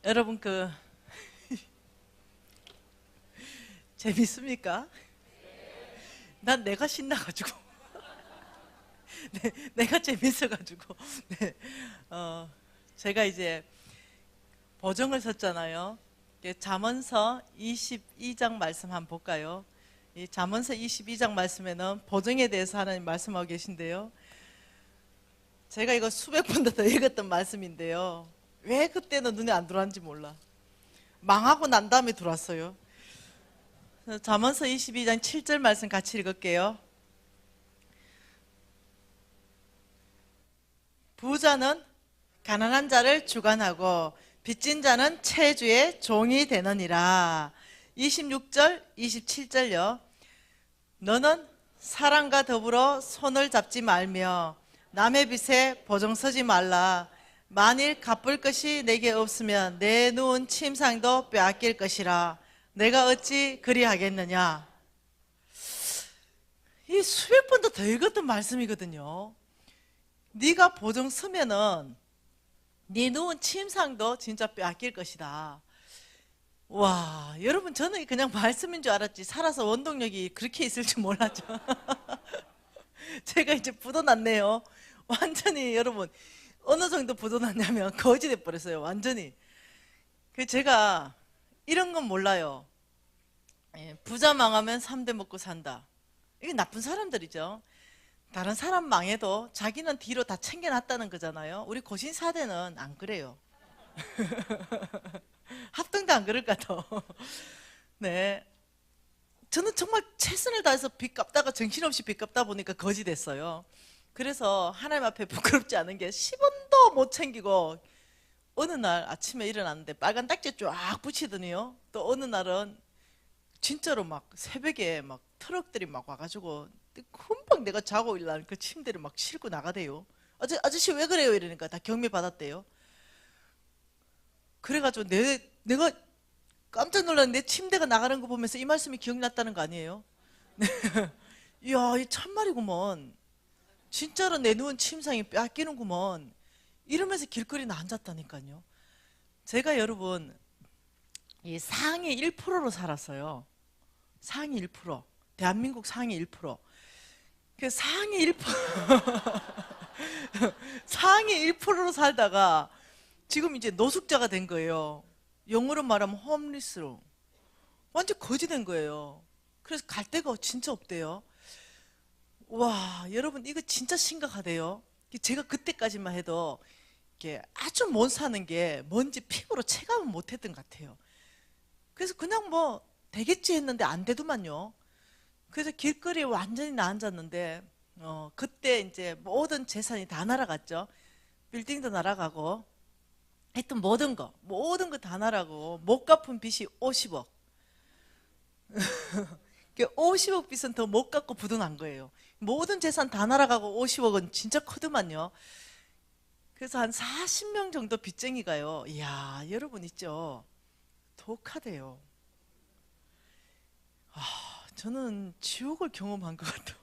여러분 재밌습니까? 난 내가 신나가지고 내가 재밌어가지고 네, 어, 제가 이제 보정을 섰잖아요. 잠언서 22장 말씀 한번 볼까요? 이 잠언서 22장 말씀에는 보정에 대해서 하나님 말씀하고 계신데요. 제가 이거 수백 번 더 읽었던 말씀인데요. 왜 그때는 눈에 안 들어왔는지 몰라. 망하고 난 다음에 들어왔어요. 잠언서 22장 7절 말씀 같이 읽을게요. 부자는 가난한 자를 주관하고 빚진 자는 채주의 종이 되느니라. 26절, 27절요. 너는 사랑과 더불어 손을 잡지 말며 남의 빚에 보증서지 말라. 만일 갚을 것이 내게 없으면 내 누운 침상도 빼앗길 것이라. 내가 어찌 그리하겠느냐. 이 수백 번도 더 읽었던 말씀이거든요. 네가 보증 서면은 네 누운 침상도 진짜 빼앗길 것이다. 와, 여러분, 저는 그냥 말씀인 줄 알았지 살아서 원동력이 그렇게 있을 줄 몰랐죠. 제가 이제 부도났네요. 완전히. 여러분, 어느 정도 부도났냐면 거지돼 버렸어요. 완전히. 제가 이런 건 몰라요. 부자 망하면 3대 먹고 산다. 이게 나쁜 사람들이죠. 다른 사람 망해도 자기는 뒤로 다 챙겨놨다는 거잖아요. 우리 고신 사대는 안 그래요. 합동도 안 그럴까 더. 네, 저는 정말 최선을 다해서 빚 갚다가 정신없이 빚 갚다 보니까 거지 됐어요. 그래서 하나님 앞에 부끄럽지 않은 게 10원도 못 챙기고 어느 날 아침에 일어났는데 빨간 딱지 쫙 붙이더니요. 또 어느 날은 진짜로 막 새벽에 막 트럭들이 막 와가지고 금방 내가 자고 있는 그 침대를 막 싣고 나가대요. 아저씨 왜 그래요? 이러니까 다 경미 받았대요. 그래가지고 내가 깜짝 놀랐는데 침대가 나가는 거 보면서 이 말씀이 기억났다는 거 아니에요? 이야, 이 참말이구먼. 진짜로 내 누운 침상이 뺏기는구먼. 이러면서 길거리에 앉았다니까요. 제가 여러분 이 상위 1%로 살았어요. 상위 1%. 대한민국 상위 1%. 그 상위 1%, 상위 1%로 살다가 지금 이제 노숙자가 된 거예요. 영어로 말하면 홈리스로. 완전 거지 된 거예요. 그래서 갈 데가 진짜 없대요. 와, 여러분, 이거 진짜 심각하대요. 제가 그때까지만 해도 이게 아주 못 사는 게 뭔지 피부로 체감을 못 했던 것 같아요. 그래서 그냥 뭐 되겠지 했는데 안 되더만요. 그래서 길거리에 완전히 나앉았는데 그때 이제 모든 재산이 다 날아갔죠. 빌딩도 날아가고 하여튼 모든 거 다 날아가고 못 갚은 빚이 50억. 50억 빚은 더 못 갚고 부도난 거예요. 모든 재산 다 날아가고 50억은 진짜 크더만요. 그래서 한 40명 정도 빚쟁이가요. 이야, 여러분 있죠? 독하대요. 저는 지옥을 경험한 것 같아요.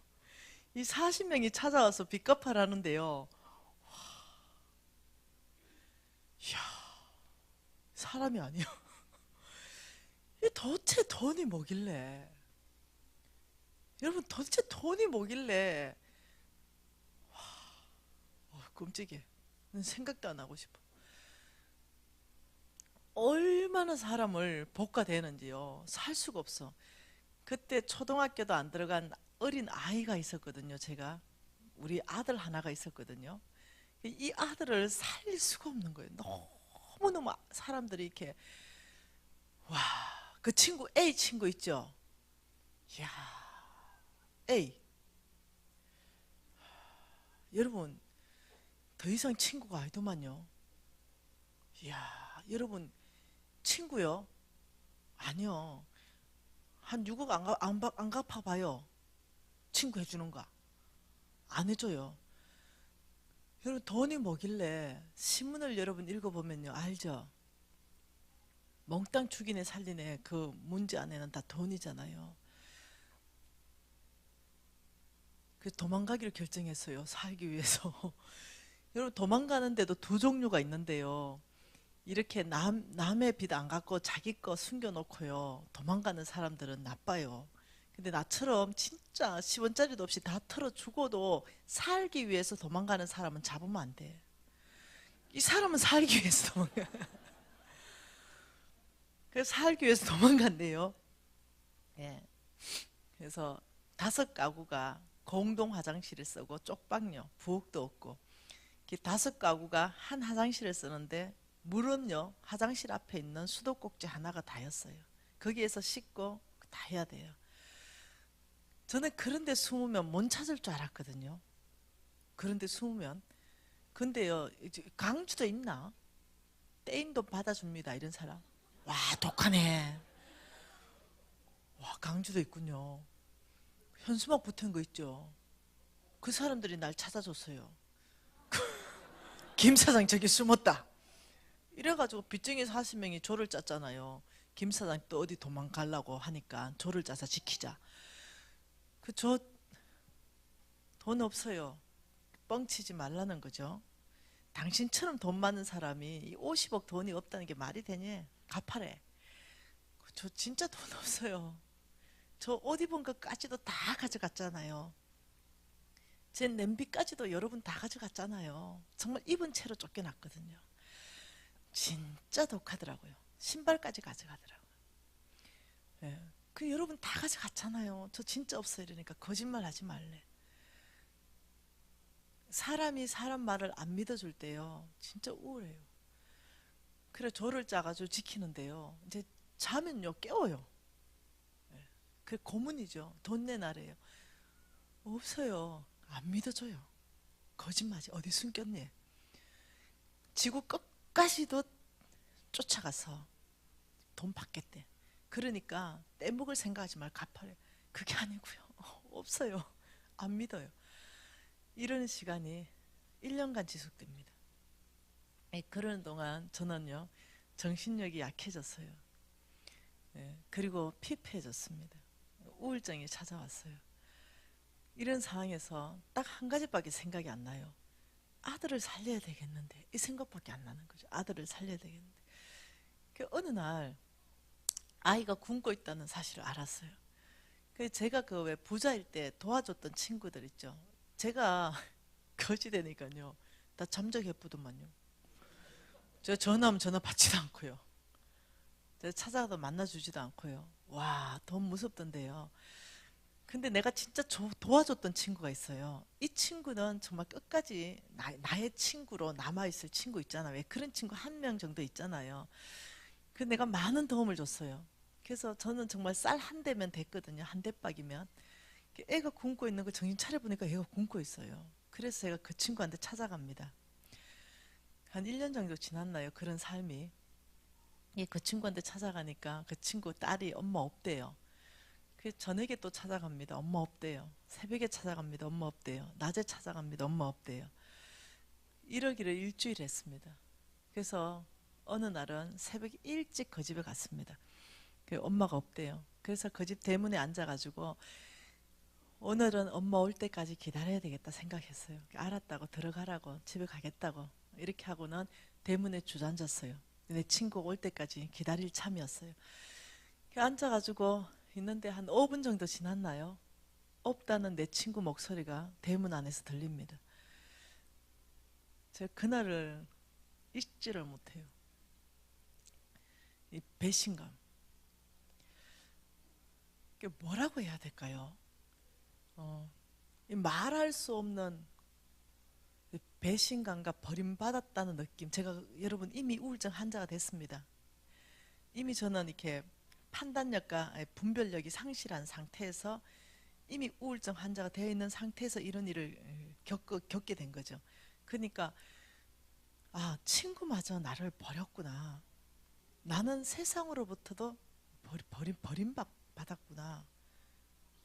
이 40명이 찾아와서 빚 갚아라는데요. 이야, 사람이 아니요. 이 도대체 돈이 뭐길래? 여러분, 도대체 돈이 뭐길래? 끔찍해. 생각도 안 하고 싶어. 얼마나 사람을 볶아대는지요. 살 수가 없어. 그때 초등학교도 안 들어간 어린 아이가 있었거든요. 제가 우리 아들 하나가 있었거든요. 이 아들을 살릴 수가 없는 거예요. 너무너무 사람들이 이렇게. 와, 그 친구 A 친구 있죠. 이야, A. 여러분, 더 이상 친구가 아니더만요. 이야, 여러분, 친구요? 아니요. 한 6억 안 갚아봐요. 친구 해주는가? 안 해줘요. 여러분, 돈이 뭐길래? 신문을 여러분 읽어보면요, 알죠? 몽땅 죽이네 살리네 그 문제 안에는 다 돈이잖아요. 그래서 도망가기로 결정했어요. 살기 위해서. 여러분, 도망가는데도 두 종류가 있는데요. 이렇게 남의 빚 안 갚고 자기 거 숨겨놓고요 도망가는 사람들은 나빠요. 근데 나처럼 진짜 10원짜리도 없이 다 털어 죽어도 살기 위해서 도망가는 사람은 잡으면 안 돼. 이 사람은 살기 위해서 도망가. 그래서 살기 위해서 도망간대요. 예. 그래서 5가구가 공동 화장실을 쓰고 쪽방요, 부엌도 없고, 이렇게 5가구가 한 화장실을 쓰는데 물은요 화장실 앞에 있는 수도꼭지 하나가 다였어요. 거기에서 씻고 다 해야 돼요. 저는 그런데 숨으면 못 찾을 줄 알았거든요. 그런데 숨으면. 근데요 이제 강주도 있나? 떼인 돈 받아줍니다 이런 사람. 와 독하네. 와 강주도 있군요. 현수막 붙은 거 있죠. 그 사람들이 날 찾아줬어요. 김 사장 저기 숨었다. 이래가지고 빚쟁이 40명이 조를 짰잖아요. 김 사장 또 어디 도망가려고 하니까 조를 짜서 지키자. 그 저 돈 없어요. 뻥치지 말라는 거죠. 당신처럼 돈 많은 사람이 이 50억 돈이 없다는 게 말이 되니? 갚아래. 저 진짜 돈 없어요. 저 옷 입은 것까지도 다 가져갔잖아요. 제 냄비까지도 여러분 다 가져갔잖아요. 정말 입은 채로 쫓겨났거든요. 진짜 독하더라고요. 신발까지 가져가더라고요. 예. 그 여러분 다 가져갔잖아요. 저 진짜 없어요. 이러니까 거짓말 하지 말래. 사람이 사람 말을 안 믿어줄 때요. 진짜 우울해요. 그래 조를 짜가지고 지키는데요. 이제 자면요 깨워요. 예. 그 고문이죠. 돈 내놔래요. 없어요. 안 믿어줘요. 거짓말이지. 어디 숨겼니? 지구 끝까지도 쫓아가서 돈 받겠대. 그러니까 떼먹을 생각하지 말고 갚아래. 그게 아니고요. 없어요. 안 믿어요. 이런 시간이 1년간 지속됩니다. 그러는 동안 저는요 정신력이 약해졌어요. 예, 그리고 피폐해졌습니다. 우울증이 찾아왔어요. 이런 상황에서 딱 한 가지밖에 생각이 안 나요. 아들을 살려야 되겠는데 이 생각밖에 안 나는 거죠. 아들을 살려야 되겠는데. 어느 날 아이가 굶고 있다는 사실을 알았어요. 제가 그 왜 부자일 때 도와줬던 친구들 있죠. 제가 거지 되니까요. 다 잠적해쁘더만요. 제가 전화하면 전화 받지도 않고요. 제가 찾아가도 만나주지도 않고요. 와, 더 무섭던데요. 근데 내가 진짜 도와줬던 친구가 있어요. 이 친구는 정말 끝까지 나의 친구로 남아있을 친구 있잖아요. 왜 그런 친구 한 명 정도 있잖아요. 내가 많은 도움을 줬어요. 그래서 저는 정말 쌀 한 대면 됐거든요. 한 대박이면. 애가 굶고 있는 거 정신 차려보니까 애가 굶고 있어요. 그래서 제가 그 친구한테 찾아갑니다. 한 1년 정도 지났나요? 그런 삶이. 그 친구한테 찾아가니까 그 친구 딸이 엄마 없대요. 그래서 저녁에 또 찾아갑니다. 엄마 없대요. 새벽에 찾아갑니다. 엄마 없대요. 낮에 찾아갑니다. 엄마 없대요. 이러기를 일주일 했습니다. 그래서 어느 날은 새벽 일찍 그 집에 갔습니다. 엄마가 없대요. 그래서 그 집 대문에 앉아가지고 오늘은 엄마 올 때까지 기다려야 되겠다 생각했어요. 알았다고 들어가라고 집에 가겠다고 이렇게 하고는 대문에 주저앉았어요. 내 친구 올 때까지 기다릴 참이었어요. 앉아가지고 있는데 한 5분 정도 지났나요? 없다는 내 친구 목소리가 대문 안에서 들립니다. 제가 그날을 잊지를 못해요. 이 배신감. 뭐라고 해야 될까요? 말할 수 없는 배신감과 버림받았다는 느낌. 제가 여러분 이미 우울증 환자가 됐습니다. 이미 저는 이렇게 판단력과 분별력이 상실한 상태에서 이미 우울증 환자가 되어 있는 상태에서 이런 일을 겪게 된 거죠. 그러니까 아 친구마저 나를 버렸구나. 나는 세상으로부터도 버림받았구나.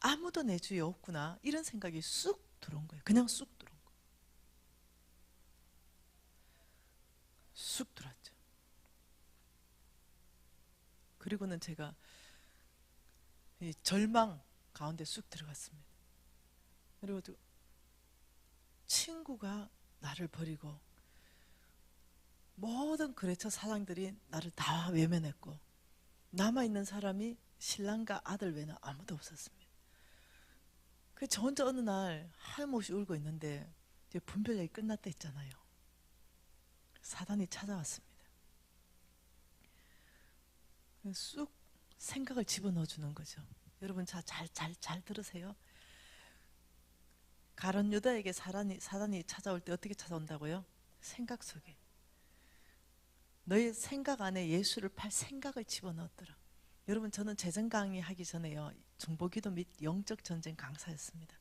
아무도 내 주위에 없구나. 이런 생각이 쑥 들어온 거예요. 그냥 쑥 들어온 거예요. 쑥 들어왔죠. 그리고는 제가 이 절망 가운데 쑥 들어갔습니다. 그리고 친구가 나를 버리고 모든 거래처 사장들이 나를 다 외면했고 남아있는 사람이 신랑과 아들 외에는 아무도 없었습니다. 그래서 저 혼자 어느 날 하염없이 울고 있는데 이제 분별력이 끝났다 했잖아요. 사단이 찾아왔습니다. 쑥 생각을 집어넣어 주는 거죠. 여러분 잘 들으세요. 가룟 유다에게 사단이 찾아올 때 어떻게 찾아온다고요? 생각 속에. 너의 생각 안에 예수를 팔 생각을 집어넣었더라. 여러분 저는 재정 강의 하기 전에요. 중보기도 및 영적 전쟁 강사였습니다.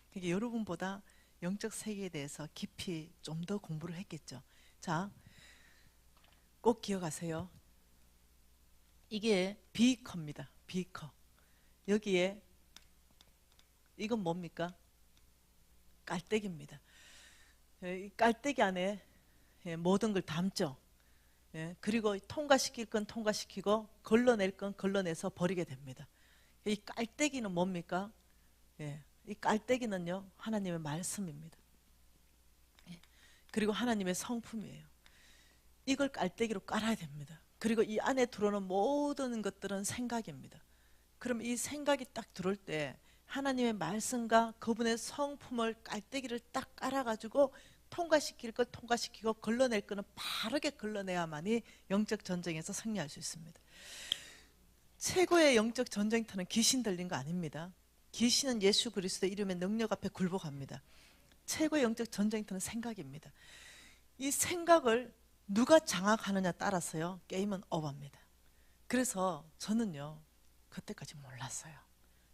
그러니까 여러분보다 영적 세계에 대해서 깊이 좀 더 공부를 했겠죠. 자, 꼭 기억하세요. 이게 비커입니다. 비커. 여기에 이건 뭡니까? 깔때기입니다. 이 깔때기 안에 모든 걸 담죠. 그리고 통과시킬 건 통과시키고 걸러낼 건 걸러내서 버리게 됩니다. 이 깔때기는 뭡니까? 이 깔때기는요 하나님의 말씀입니다. 그리고 하나님의 성품이에요. 이걸 깔때기로 깔아야 됩니다. 그리고 이 안에 들어오는 모든 것들은 생각입니다. 그럼 이 생각이 딱 들어올 때 하나님의 말씀과 그분의 성품을 깔때기를 딱 깔아가지고 통과시킬 걸 통과시키고 걸러낼 거는 바르게 걸러내야만이 영적 전쟁에서 승리할 수 있습니다. 최고의 영적 전쟁터는 귀신 들린 거 아닙니다. 귀신은 예수 그리스도의 이름의 능력 앞에 굴복합니다. 최고의 영적 전쟁터는 생각입니다. 이 생각을 누가 장악하느냐 따라서요 게임은 오버입니다. 그래서 저는요 그때까지 몰랐어요.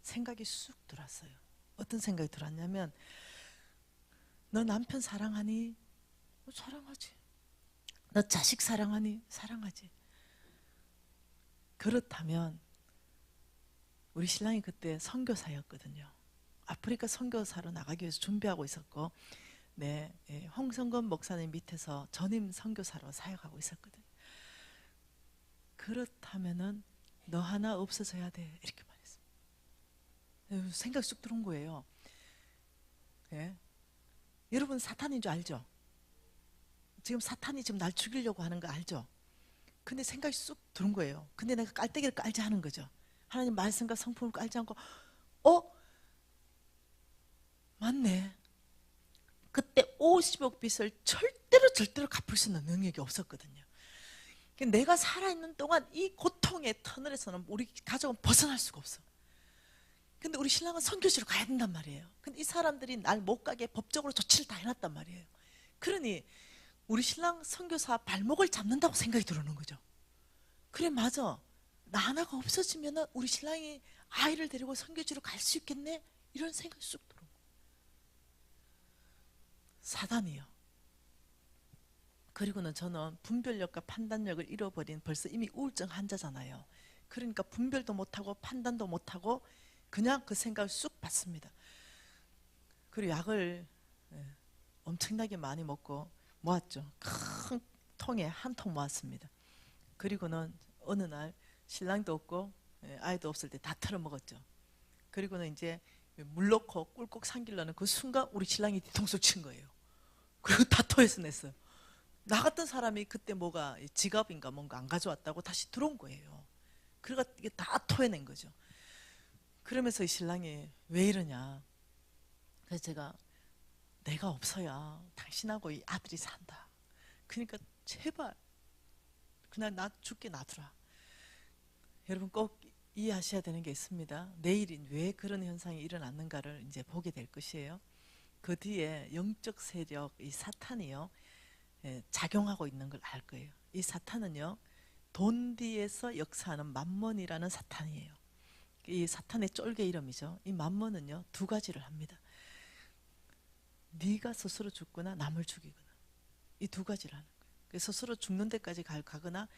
생각이 쑥 들어왔어요. 어떤 생각이 들었냐면 너 남편 사랑하니? 사랑하지. 너 자식 사랑하니? 사랑하지. 그렇다면 우리 신랑이 그때 선교사였거든요. 아프리카 선교사로 나가기 위해서 준비하고 있었고 홍성건 목사님 밑에서 전임 선교사로 사역하고 있었거든요. 그렇다면은 너 하나 없어져야 돼 이렇게 말했습니다. 생각이 쑥 들어온 거예요. 여러분 사탄인 줄 알죠? 지금 사탄이 지금 날 죽이려고 하는 거 알죠? 근데 생각이 쑥 들어온 거예요. 근데 내가 깔때기를 깔지 않은 거죠. 하나님 말씀과 성품을 깔지 않고 맞네. 그때 50억 빚을 절대로 갚을 수 있는 능력이 없었거든요. 내가 살아있는 동안 이 고통의 터널에서는 우리 가족은 벗어날 수가 없어. 근데 우리 신랑은 선교지로 가야 된단 말이에요. 근데 이 사람들이 날 못 가게 법적으로 조치를 다 해놨단 말이에요. 그러니 우리 신랑 선교사 발목을 잡는다고 생각이 들어오는 거죠. 그래 맞아. 나 하나가 없어지면 우리 신랑이 아이를 데리고 선교지로 갈 수 있겠네? 이런 생각이 쑥 들어오는 거예요. 사단이요. 그리고는 저는 분별력과 판단력을 잃어버린 벌써 이미 우울증 환자잖아요. 그러니까 분별도 못하고 판단도 못하고 그냥 그 생각을 쑥 받습니다. 그리고 약을 엄청나게 많이 먹고 모았죠. 큰 통에 한 통 모았습니다. 그리고는 어느 날 신랑도 없고 아이도 없을 때 다 털어 먹었죠. 그리고는 이제 물 넣고 꿀꺽 삼키려는 그 순간 우리 신랑이 뒤통수를 친 거예요. 그리고 다 토해서 냈어요. 나 같은 사람이 그때 뭐가 지갑인가 뭔가 안 가져왔다고 다시 들어온 거예요. 그러니까 이게 다 토해낸 거죠. 그러면서 이 신랑이 왜 이러냐. 그래서 제가 내가 없어야 당신하고 이 아들이 산다. 그러니까 제발 그냥 나 죽게 놔두라. 여러분 꼭 이해하셔야 되는 게 있습니다. 내일인 왜 그런 현상이 일어났는가를 이제 보게 될 것이에요. 그 뒤에 영적 세력 이 사탄이요 작용하고 있는 걸 알 거예요. 이 사탄은요 돈 뒤에서 역사하는 맘몬이라는 사탄이에요. 이 사탄의 쫄개 이름이죠. 이 맘몬은요 두 가지를 합니다. 네가 스스로 죽거나 남을 죽이거나 이 두 가지를 하는 거예요. 스스로 죽는 데까지 가거나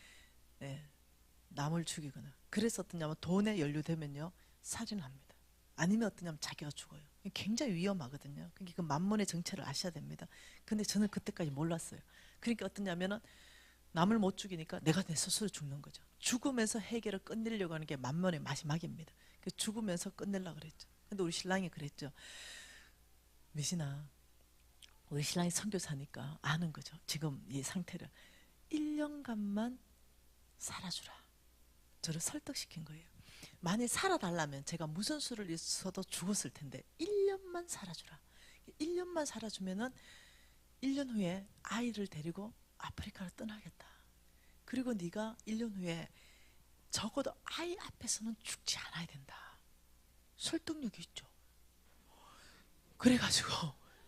남을 죽이거나. 그래서 어떠냐면 돈에 연루되면요 살인합니다. 아니면 어떠냐면 자기가 죽어요. 굉장히 위험하거든요. 그러니까 그 만몬의 정체를 아셔야 됩니다. 근데 저는 그때까지 몰랐어요. 그러니까 어떠냐면은 남을 못 죽이니까 내가 내 스스로 죽는 거죠. 죽으면서 해결을 끝내려고 하는 게 만몬의 마지막입니다. 죽으면서 끝내려고 그랬죠. 근데 우리 신랑이 그랬죠. 미신아, 우리 신랑이 선교사니까 아는 거죠. 지금 이 상태를. 1년간만 살아주라. 저를 설득시킨 거예요. 만일 살아달라면 제가 무슨 수를 있어도 죽었을 텐데 1년만 살아주라. 1년만 살아주면은 1년 후에 아이를 데리고 아프리카를 떠나겠다. 그리고 네가 1년 후에 적어도 아이 앞에서는 죽지 않아야 된다. 설득력이 있죠. 그래가지고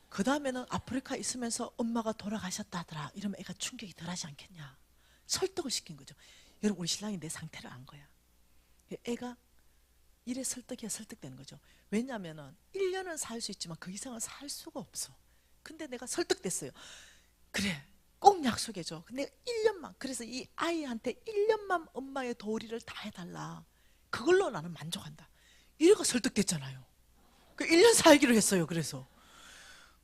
그 다음에는 아프리카에 있으면서 엄마가 돌아가셨다 하더라. 이러면 애가 충격이 덜하지 않겠냐. 설득을 시킨 거죠. 여러분, 우리 신랑이 내 상태를 안 거야. 애가 이래 설득해야 설득되는 거죠. 왜냐하면 1년은 살 수 있지만 그 이상은 살 수가 없어. 근데 내가 설득됐어요. 그래, 꼭 약속해줘. 근데 1년만, 그래서 이 아이한테 1년만 엄마의 도리를 다 해달라. 그걸로 나는 만족한다. 이래가 설득됐잖아요. 그 1년 살기로 했어요. 그래서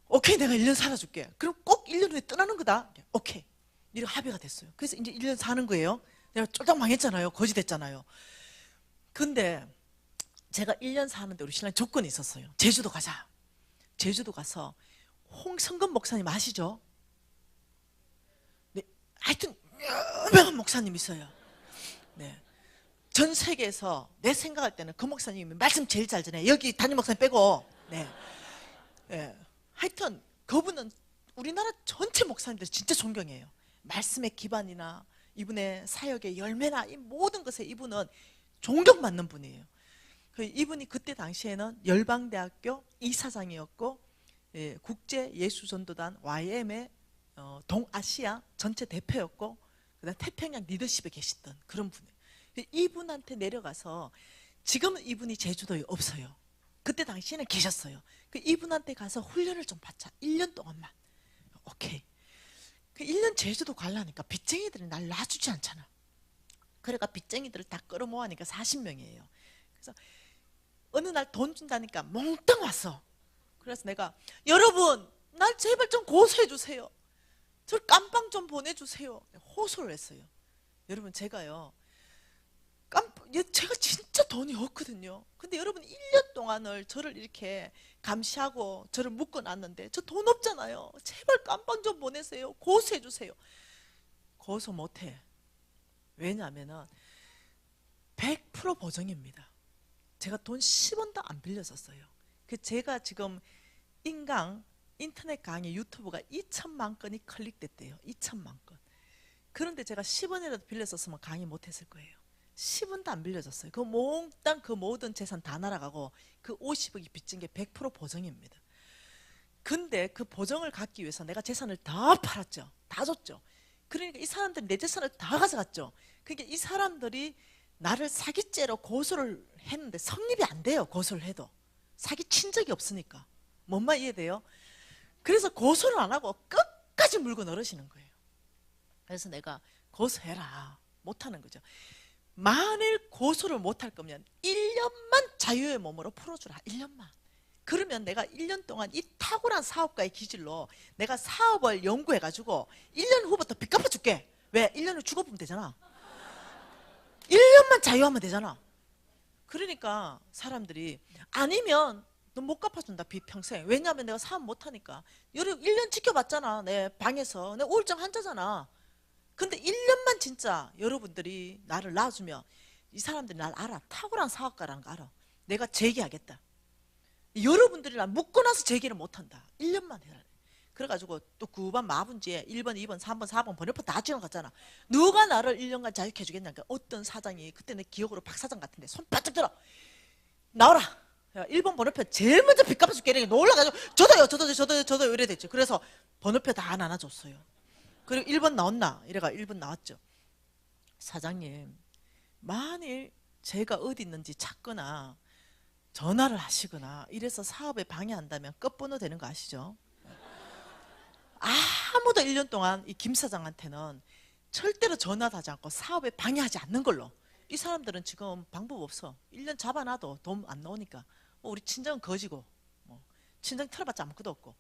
오케이, 내가 1년 살아줄게. 그럼 꼭 1년 후에 떠나는 거다. 오케이, 이렇게 합의가 됐어요. 그래서 이제 1년 사는 거예요. 내가 쫄딱 망했잖아요. 거지 됐잖아요. 근데 제가 1년 사는데 우리 신랑이 조건이 있었어요. 제주도 가자. 제주도 가서 홍성근 목사님 아시죠? 네, 하여튼 유명한 목사님 있어요. 네, 전 세계에서 내 생각할 때는 그 목사님이 말씀 제일 잘 전해. 여기 담임 목사님 빼고. 네, 네. 하여튼 그분은 우리나라 전체 목사님들 진짜 존경해요. 말씀의 기반이나 이분의 사역의 열매나 이 모든 것에 이분은 존경받는 분이에요. 이분이 그때 당시에는 열방대학교 이사장이었고, 예, 국제예수전도단 YM의 동아시아 전체 대표였고, 그다음 태평양 리더십에 계시던 그런 분이에요. 이분한테 내려가서, 지금은 이분이 제주도에 없어요. 그때 당시에는 계셨어요. 이분한테 가서 훈련을 좀 받자. 1년 동안만. 오케이. 1년 제주도 가려니까 빚쟁이들이 날 놔주지 않잖아. 그러니까 빚쟁이들을 다 끌어모으니까 40명이에요. 그래서 어느 날 돈 준다니까 몽땅 왔어. 그래서 내가, 여러분, 날 제발 좀 고소해 주세요. 저를 깜빵 좀 보내주세요. 호소를 했어요. 여러분, 제가요, 제가 진짜 돈이 없거든요. 근데 여러분, 1년 동안을 저를 이렇게 감시하고 저를 묶어놨는데 저 돈 없잖아요. 제발 깜빵 좀 보내세요. 고소해 주세요. 고소 못해. 왜냐하면 100% 보정입니다. 제가 돈 10원도 안 빌렸었어요. 제가 지금 인터넷 강의 유튜브가 2천만 건이 클릭됐대요. 2천만 건. 그런데 제가 10원이라도 빌렸었으면 강의 못했을 거예요. 10원도 안 빌려줬어요. 그 몽땅 그 모든 재산 다 날아가고 그 50억이 빚진 게 100% 보정입니다. 근데 그 보정을 갖기 위해서 내가 재산을 다 팔았죠. 다 줬죠. 그러니까 이 사람들이 내 재산을 다 가져갔죠. 그러니까 이 사람들이 나를 사기죄로 고소를 했는데 성립이 안 돼요. 고소를 해도. 사기친 적이 없으니까. 뭔 말 이해돼요? 그래서 고소를 안 하고 끝까지 물고 늘으시는 거예요. 그래서 내가 고소해라. 못하는 거죠. 만일 고소를 못할 거면 1년만 자유의 몸으로 풀어주라. 1년만. 그러면 내가 1년 동안 이 탁월한 사업가의 기질로 내가 사업을 연구해가지고 1년 후부터 빚 갚아줄게. 왜? 1년 후 죽어보면 되잖아. 1년만 자유하면 되잖아. 그러니까 사람들이, 아니면 너 못 갚아준다, 빚 평생. 왜냐하면 내가 사업 못하니까. 1년 지켜봤잖아. 내 방에서. 내 우울증 환자잖아. 근데 1년만 진짜 여러분들이 나를 놔주면 이 사람들이 날 알아. 탁월한 사업가라는 거 알아. 내가 재기하겠다. 여러분들이 날 묶어놔서 재기를 못한다. 1년만 해라. 그래가지고 또 구반 마분지에 1번, 2번, 3번, 4번 번호표 다 찍어갔잖아. 누가 나를 1년간 자유해주겠냐니까. 어떤 사장이, 그때 내 기억으로 박 사장 같은데, 손 바짝 들어. 나와라. 1번 번호표 제일 먼저 빚 갚아줄게. 이렇게 놀라가지고 저도요 이래 됐죠. 그래서 번호표 다 나눠줬어요. 그리고 1번 나왔나? 이래가 1번 나왔죠. 사장님, 만일 제가 어디 있는지 찾거나 전화를 하시거나 이래서 사업에 방해한다면 끝번호 되는 거 아시죠? 아무도 1년 동안 이 김 사장한테는 절대로 전화도 하지 않고 사업에 방해하지 않는 걸로. 이 사람들은 지금 방법 없어. 1년 잡아놔도 돈 안 나오니까. 우리 친정은 거지고, 친정 틀어봤자 아무것도 없고.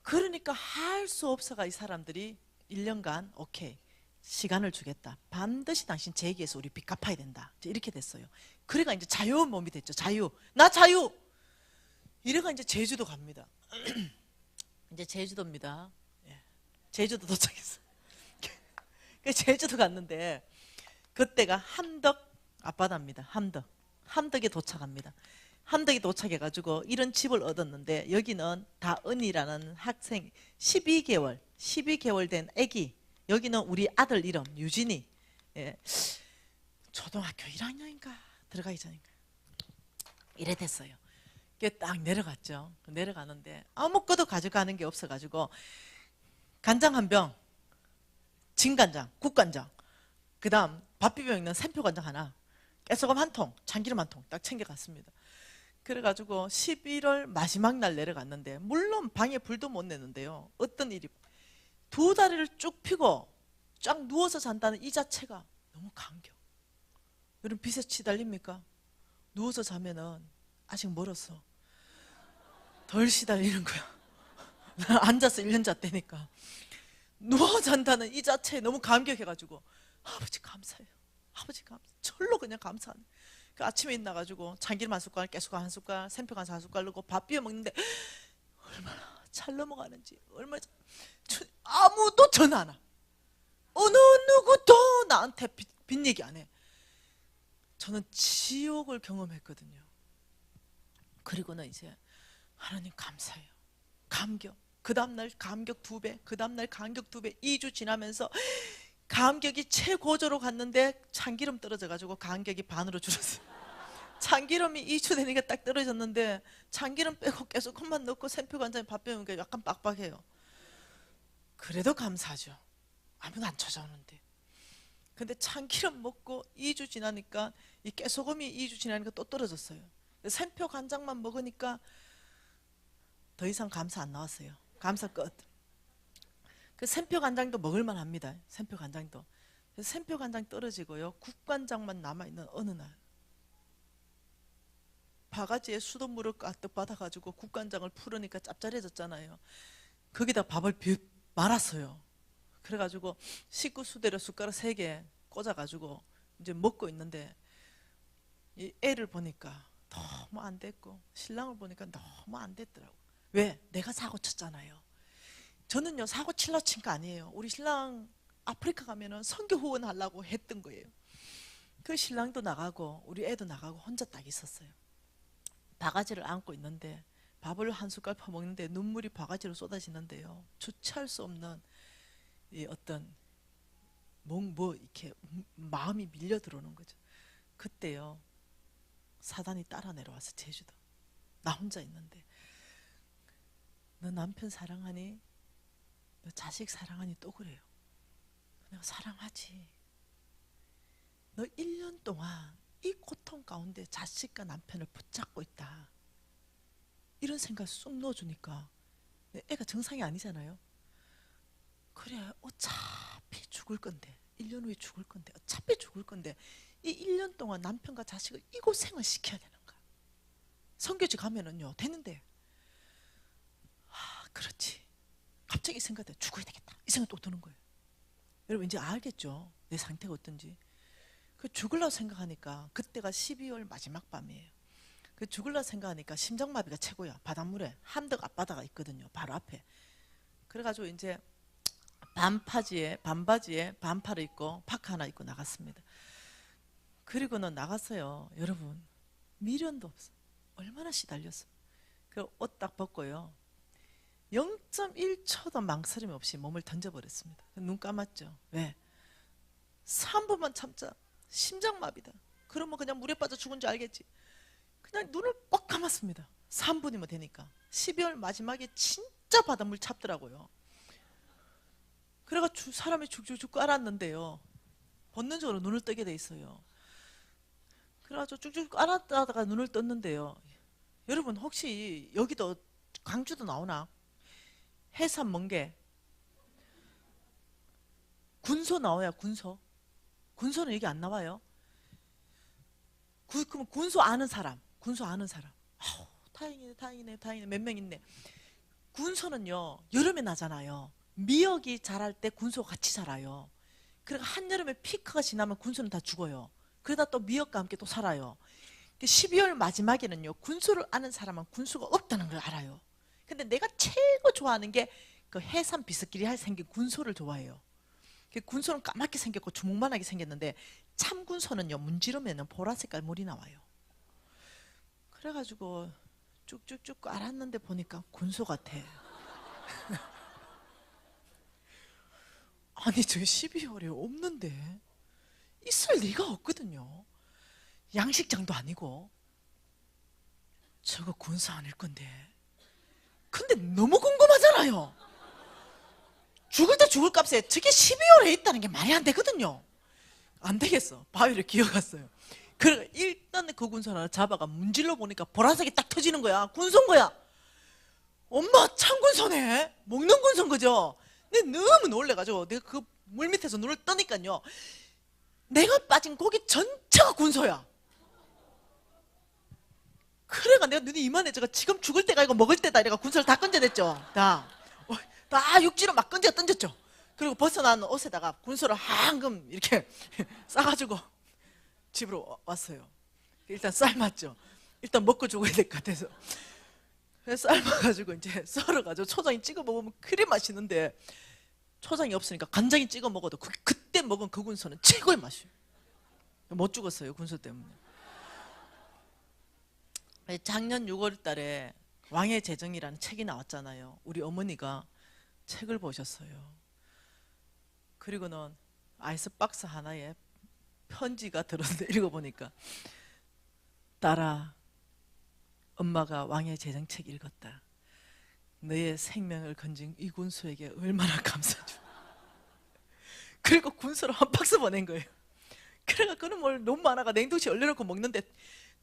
그러니까 할 수 없어가 이 사람들이 1년간 오케이, 시간을 주겠다. 반드시 당신 재기해서 우리 빚 갚아야 된다. 이렇게 됐어요. 그래가 이제 자유로운 몸이 됐죠. 자유. 나 자유. 이래가 이제 제주도 갑니다. 이제 제주도입니다. 예. 제주도 도착했어요. 제주도 갔는데 그때가 함덕 앞바다입니다. 함덕에 도착합니다. 함덕에 도착해가지고 이런 집을 얻었는데 여기는 다은이라는 학생 12개월 된 아기, 여기는 우리 아들 이름 유진이, 예, 초등학교 1학년인가 들어가기 전인가 이래 됐어요. 딱 내려갔죠. 내려가는데 아무것도 가져가는 게 없어가지고 간장 한 병, 진간장, 국간장, 그 다음 밥 비벼 먹는 샘표간장 하나, 깨소금 한 통, 참기름 한 통 딱 챙겨갔습니다. 그래가지고 11월 마지막 날 내려갔는데 물론 방에 불도 못 내는데요. 어떤 일이, 두 다리를 쭉 펴고 쫙 누워서 잔다는 이 자체가 너무 감격. 여러분 빛에 시달립니까? 누워서 자면은 아직 멀었어. 덜 시달리는 거야. 앉아서 1년 잤다니까. 누워 잔다는 이 자체에 너무 감격해가지고 아버지 감사해요. 아버지 감사. 절로 그냥 감사하네. 그 아침에 일어나가지고 참기름 한 숟갈, 깨소금 한 숟갈, 샘표간 한 숟갈 넣고 밥 비벼 먹는데 얼마나 잘 넘어가는지, 얼마나 아무도 전화 안 와. 어느 누구도 나한테 빚 얘기 안 해. 저는 지옥을 경험했거든요. 그리고는 이제 하나님 감사해요. 감격. 그 다음날 감격 2배, 그 다음날 감격 2배, 2주 지나면서 감격이 최고조로 갔는데 참기름 떨어져가지고 감격이 반으로 줄었어요. 참기름이 2주 되니까 딱 떨어졌는데 참기름 빼고 계속 컵만 넣고 샘표간장에 밥 비우니까 약간 빡빡해요. 그래도 감사하죠. 아무도 안 찾아오는데. 근데 참기름 먹고 2주 지나니까 이 깨소금이 2주 지나니까 또 떨어졌어요. 샘표간장만 먹으니까 더 이상 감사 안 나왔어요. 감사 끝. 그 샘표간장도 먹을만 합니다. 샘표간장도. 샘표간장 떨어지고요. 국간장만 남아있는 어느 날 바가지에 수돗물을 가득 받아가지고 국간장을 풀으니까 짭짤해졌잖아요. 거기다 밥을 말았어요. 그래가지고 식구 수대로 숟가락 3개 꽂아가지고 이제 먹고 있는데 이 애를 보니까 너무 안 됐고 신랑을 보니까 너무 안 됐더라고. 왜? 내가 사고 쳤잖아요. 저는요 사고 칠라 친 거 아니에요. 우리 신랑 아프리카 가면은 선교 후원 하려고 했던 거예요. 그 신랑도 나가고 우리 애도 나가고 혼자 딱 있었어요. 바가지를 안고 있는데 밥을 한 숟갈 퍼먹는데 눈물이 바가지로 쏟아지는데요. 주체할 수 없는 이 어떤 뭐 이렇게 마음이 밀려 들어오는 거죠. 그때요 사단이 따라 내려와서 제주도 나 혼자 있는데 너 남편 사랑하니? 너 자식 사랑하니? 또 그래요. 내가 사랑하지. 너 1년 동안 이 고통 가운데 자식과 남편을 붙잡고 있다. 이런 생각 쑥 넣어주니까 애가 정상이 아니잖아요. 그래 어차피 죽을 건데 1년 후에 죽을 건데 어차피 죽을 건데 이 1년 동안 남편과 자식을 이 고생을 시켜야 되는가. 선교지 가면은요 되는데 그렇지. 갑자기 생각돼 죽어야 되겠다 이 생각 또 드는 거예요. 여러분 이제 알겠죠? 내 상태가 어떤지. 그 죽으려고 생각하니까 그때가 12월 마지막 밤이에요. 그 죽으려고 생각하니까 심장마비가 최고야. 바닷물에 함덕 앞바다가 있거든요. 바로 앞에. 그래가지고 이제 반바지에 반팔을 입고 파카 하나 입고 나갔습니다. 그리고는 나갔어요. 여러분 미련도 없어. 얼마나 시달렸어. 그 옷 딱 벗고요. 0.1초도 망설임 없이 몸을 던져버렸습니다. 눈 감았죠. 왜? 3분만 참자. 심장마비다. 그러면 그냥 물에 빠져 죽은 줄 알겠지. 그냥 눈을 뻑 감았습니다. 3분이면 되니까. 12월 마지막에 진짜 바닷물 찹더라고요. 그래가 사람이 죽죽죽 깔았는데요. 본능적으로 눈을 뜨게 돼 있어요. 그래가지고 쭉쭉 깔았다가 눈을 떴는데요. 여러분 혹시 여기도 광주도 나오나? 해산 멍게 군소 나와요. 군소는 여기 안 나와요. 그럼 군소 아는 사람 아우, 다행이네 몇 명 있네. 군소는요 여름에 나잖아요. 미역이 자랄 때 군소가 같이 자라요. 그러니까 한여름에 피크가 지나면 군소는 다 죽어요. 그러다 또 미역과 함께 또 살아요. 12월 마지막에는요 군소를 아는 사람은 군소가 없다는 걸 알아요. 근데 내가 최고 좋아하는 게 그 해산 비스끼리 생긴 군소를 좋아해요. 군소는 까맣게 생겼고 주먹만하게 생겼는데 참 군소는요 문지르면 보라 색깔 물이 나와요. 그래가지고 쭉쭉쭉 알았는데 보니까 군소 같아. 아니 저 12월에 없는데 있을 리가 없거든요. 양식장도 아니고. 저거 군소 아닐 건데. 근데 너무 궁금하잖아요. 죽을 때 죽을 값에 저게 12월에 있다는 게 말이 안 되거든요. 안 되겠어. 바위를 기어갔어요. 그래 일단 그 군소 하나 잡아가 문질러 보니까 보라색이 딱 터지는 거야. 군소인 거야. 엄마 참 군소네. 먹는 군소인 거죠. 근데 너무 놀래가지고 내가 그 물 밑에서 눈을 떠니까요 내가 빠진 고기 전체가 군소야. 그래가 내가 눈이 이만해져가 지금 죽을 때가 이거 먹을 때다 이래가 군소를 다 건져냈죠. 다 육지로 막 건져 던졌죠. 그리고 벗어난 옷에다가 군소를 한금 이렇게 싸가지고 집으로 왔어요. 일단 삶았죠. 일단 먹고 죽어야 될 것 같아서. 그래서 삶아가지고 이제 썰어가지고 초장에 찍어 먹으면 그래 맛있는데 초장이 없으니까 간장에 찍어 먹어도 그때 먹은 그 군소는 최고의 맛이에요. 못 죽었어요 군소 때문에. 작년 6월 달에 왕의 재정이라는 책이 나왔잖아요. 우리 어머니가 책을 보셨어요. 그리고는 아이스박스 하나에 편지가 들었는데 읽어보니까 딸아 엄마가 왕의 재정 책 읽었다. 너의 생명을 건진 이 군소에게 얼마나 감사주. 그리고 군소를 한 박스 보낸 거예요. 그래가 그는 뭘 너무 많아가 냉동실에 얼려놓고 먹는데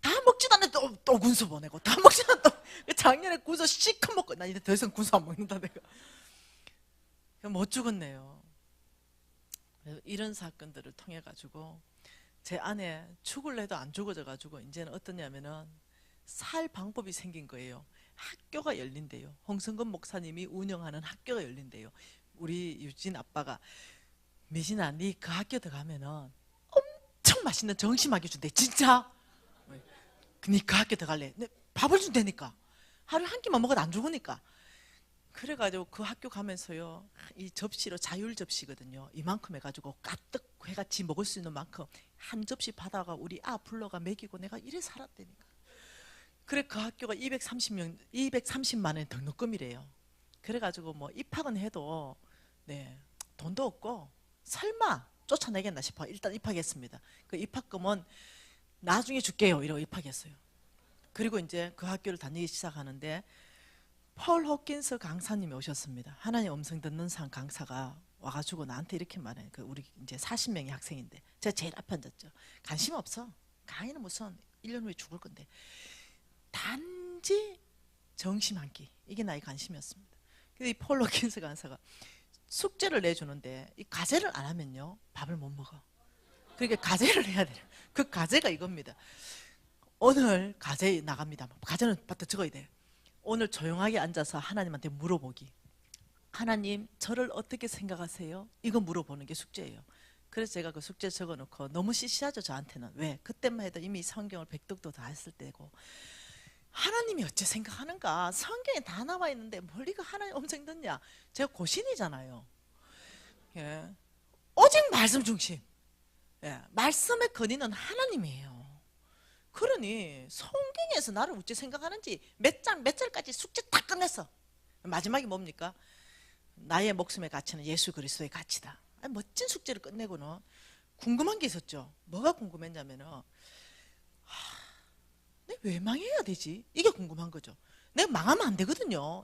다 먹지도 않는데 또 군소 보내고 다 먹지도 않는데 작년에 군소 시컷 먹고 나 이제 더 이상 군소 안 먹는다 내가. 못 죽었네요. 이런 사건들을 통해 가지고 제 안에 죽을래도 안 죽어져 가지고 이제는 어떠냐면은 살 방법이 생긴 거예요. 학교가 열린대요. 홍성근 목사님이 운영하는 학교가 열린대요. 우리 유진 아빠가 미진아 네 그 학교 들어가면은 엄청 맛있는 정심하게 준대. 진짜? 네 그 학교 들어갈래? 네, 밥을 준다니까. 하루에 한 끼만 먹어도 안 죽으니까. 그래가지고 그 학교 가면서요 이 접시로 자율 접시거든요. 이만큼 해가지고 가득 해같이 먹을 수 있는 만큼 한 접시 받아가 우리 불러가 먹이고 내가 이래 살았다니까. 그래 그 학교가 230만 원 등록금이래요. 그래가지고 뭐 입학은 해도 네 돈도 없고 설마 쫓아내겠나 싶어 일단 입학했습니다. 그 입학금은 나중에 줄게요 이러고 입학했어요. 그리고 이제 그 학교를 다니기 시작하는데 폴 호킨스 강사님이 오셨습니다. 하나님 음성 듣는 상 강사가 와가지고 나한테 이렇게 말해. 그 우리 이제 40명의 학생인데 제가 제일 앞에 앉았죠. 관심 없어. 강의는 무슨 1년 후에 죽을 건데 단지 정심 한 끼 이게 나의 관심이었습니다. 근데 이 폴 호킨스 강사가 숙제를 내주는데 이 과제를 안 하면요 밥을 못 먹어. 그러니까 과제를 해야 돼요. 그 과제가 이겁니다. 오늘 과제 나갑니다. 과제는 바로 적어야 돼. 오늘 조용하게 앉아서 하나님한테 물어보기. 하나님 저를 어떻게 생각하세요? 이거 물어보는 게 숙제예요. 그래서 제가 그 숙제 적어놓고 너무 시시하죠 저한테는. 왜? 그때만 해도 이미 성경을 백독도 다 했을 때고 하나님이 어째 생각하는가? 성경에 다 나와 있는데 뭘 네가 하나님 음성 듣냐? 제가 고신이잖아요. 예. 오직 말씀 중심. 예. 말씀의 근인은 하나님이에요. 그러니 성경에서 나를 어째 생각하는지 몇 절까지 숙제 다 끝냈어. 마지막이 뭡니까? 나의 목숨의 가치는 예수 그리스도의 가치다. 아니, 멋진 숙제를 끝내고는 궁금한 게 있었죠. 뭐가 궁금했냐면은 내가 왜 망해야 되지? 이게 궁금한 거죠. 내가 망하면 안 되거든요.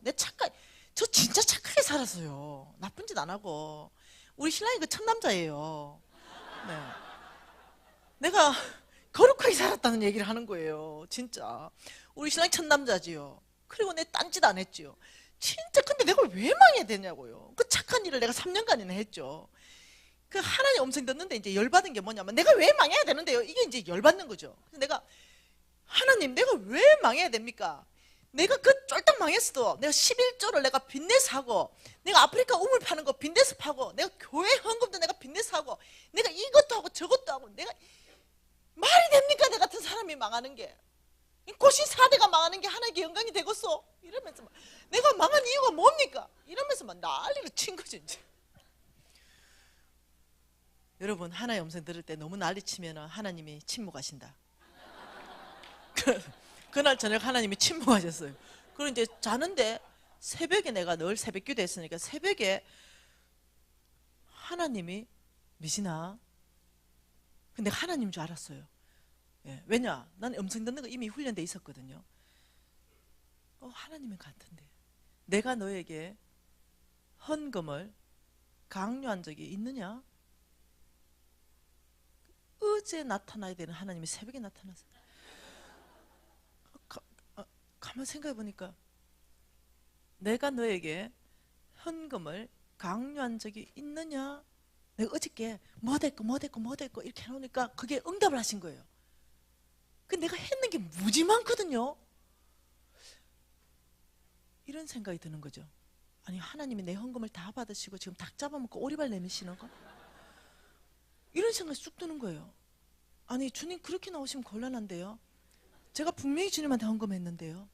저 진짜 착하게 살았어요. 나쁜 짓 안 하고. 우리 신랑이 그 첫남자예요. 네. 내가 거룩하게 살았다는 얘기를 하는 거예요. 진짜. 우리 신랑이 첫남자지요. 그리고 내 딴짓 안 했지요. 진짜 근데 내가 왜 망해야 되냐고요. 그 착한 일을 내가 3년간이나 했죠. 그 하나님 음성 듣는데 이제 열받은 게 뭐냐면 내가 왜 망해야 되는데요. 이게 이제 열받는 거죠. 그래서 내가 하나님 내가 왜 망해야 됩니까? 내가 그 쫄딱 망했어도 내가 11조를 내가 빚내서 하고 내가 아프리카 우물 파는 거 빚내서 파고 내가 교회 헌금도 내가 빚내서 하고 내가 이것도 하고 저것도 하고 내가 말이 됩니까? 내 같은 사람이 망하는 게. 고신 4대가 망하는 게 하나님께 영광이 되겠어? 이러면서 막, 내가 망한 이유가 뭡니까? 이러면서 막 난리를 친 거죠 이제. 여러분, 하나의 음성 들을 때 너무 난리치면 하나님이 침묵하신다. 그날 저녁 하나님이 침묵하셨어요. 그리고 이제 자는데 새벽에, 내가 늘 새벽 기도 했으니까 새벽에 하나님이, 미진아, 근데 하나님인 줄 알았어요. 예, 왜냐? 난 음성 듣는 거 이미 훈련돼 있었거든요. 하나님은 같은데 내가 너에게 헌금을 강요한 적이 있느냐? 어제 나타나야 되는 하나님이 새벽에 나타났어요. 가만 생각해 보니까 내가 너에게 헌금을 강요한 적이 있느냐? 내가 어저께 뭐 됐고 이렇게 해놓으니까 그게 응답을 하신 거예요. 근데 내가 했는 게 무지 많거든요. 이런 생각이 드는 거죠. 아니, 하나님이 내 헌금을 다 받으시고 지금 닭 잡아먹고 오리발 내미시는 거? 이런 생각이 쑥 드는 거예요. 아니, 주님 그렇게 나오시면 곤란한데요. 제가 분명히 주님한테 헌금했는데요.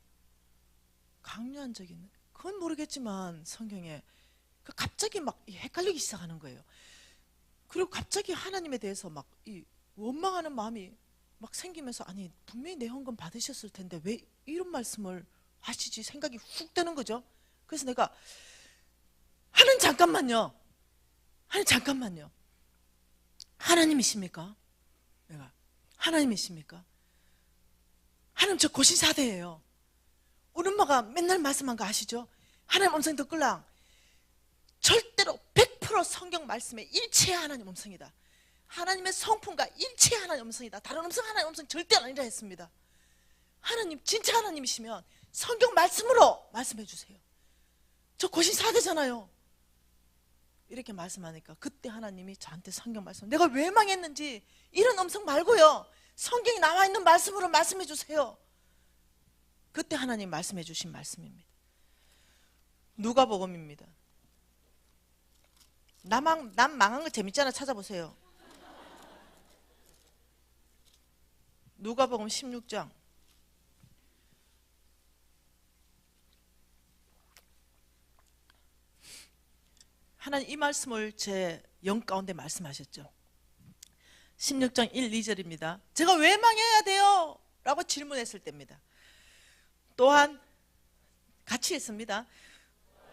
강요한 적이 있는, 그건 모르겠지만 성경에 갑자기 막 헷갈리기 시작하는 거예요. 그리고 갑자기 하나님에 대해서 막 이 원망하는 마음이 막 생기면서, 아니 분명히 내 헌금 받으셨을 텐데 왜 이런 말씀을 하시지 생각이 훅 드는 거죠. 그래서 내가 하나님 잠깐만요. 하나님 잠깐만요. 하나님이십니까? 내가 하나님이십니까? 하나님 저 고신사대예요. 우리 엄마가 맨날 말씀한 거 아시죠? 하나님 음성 듣걸랑 절대로 100% 성경 말씀에 일체의 하나님 음성이다. 하나님의 성품과 일체의 하나님 음성이다. 다른 음성 하나님 음성 절대 아니라 했습니다. 하나님 진짜 하나님이시면 성경 말씀으로 말씀해 주세요. 저 고신사대잖아요. 이렇게 말씀하니까 그때 하나님이 저한테 성경 말씀, 내가 왜 망했는지 이런 음성 말고요, 성경에 나와 있는 말씀으로 말씀해 주세요. 그때 하나님 말씀해 주신 말씀입니다. 누가복음입니다. 남 망한 거 재밌잖아. 찾아보세요. 누가복음 16장. 하나님 이 말씀을 제 영 가운데 말씀하셨죠. 16장 1, 2절입니다. 제가 왜 망해야 돼요? 라고 질문했을 때입니다. 또한 같이 했습니다.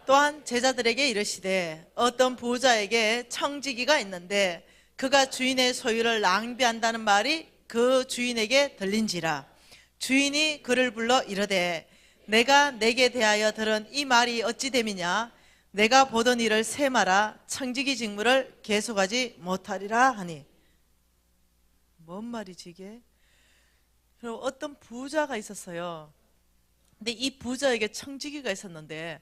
또한 제자들에게 이르시되 어떤 부자에게 청지기가 있는데 그가 주인의 소유를 낭비한다는 말이 그 주인에게 들린지라. 주인이 그를 불러 이르되 내가 내게 대하여 들은 이 말이 어찌 됨이냐? 내가 보던 일을 세마라 청지기 직무를 계속하지 못하리라 하니. 뭔 말이지 이게? 그리고 어떤 부자가 있었어요. 근데 이 부자에게 청지기가 있었는데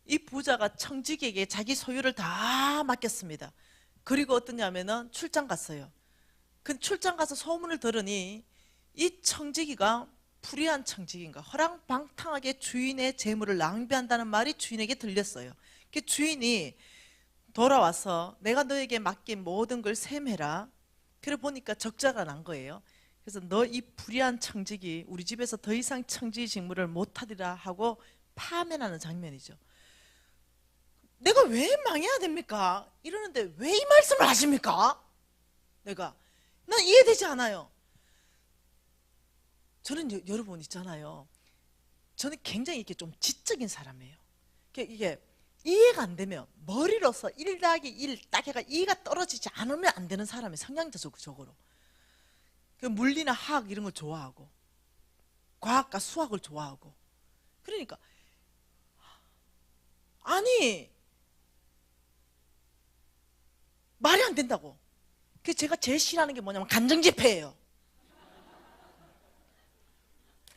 이 부자가 청지기에게 자기 소유를 다 맡겼습니다. 그리고 어떠냐면은 출장 갔어요. 그 출장 가서 소문을 들으니 이 청지기가 불의한 청지기인가, 허랑방탕하게 주인의 재물을 낭비한다는 말이 주인에게 들렸어요. 그 주인이 돌아와서 내가 너에게 맡긴 모든 걸 셈해라. 그래 보니까 적자가 난 거예요. 그래서 너 이 불의한 청지기 우리 집에서 더 이상 청지기 직무를 못하리라 하고 파면하는 장면이죠. 내가 왜 망해야 됩니까? 이러는데 왜 이 말씀을 하십니까? 난 이해되지 않아요. 저는 여러분 있잖아요. 저는 굉장히 이렇게 좀 지적인 사람이에요. 이게 이해가 안 되면 머리로서 1 더하기 1 딱 해가 이해가 떨어지지 않으면 안 되는 사람이 성향적으로. 물리나 화학 이런 걸 좋아하고 과학과 수학을 좋아하고. 그러니까 아니 말이 안 된다고. 그래서 제가 제일 싫어하는 게 뭐냐면 간증집회예요.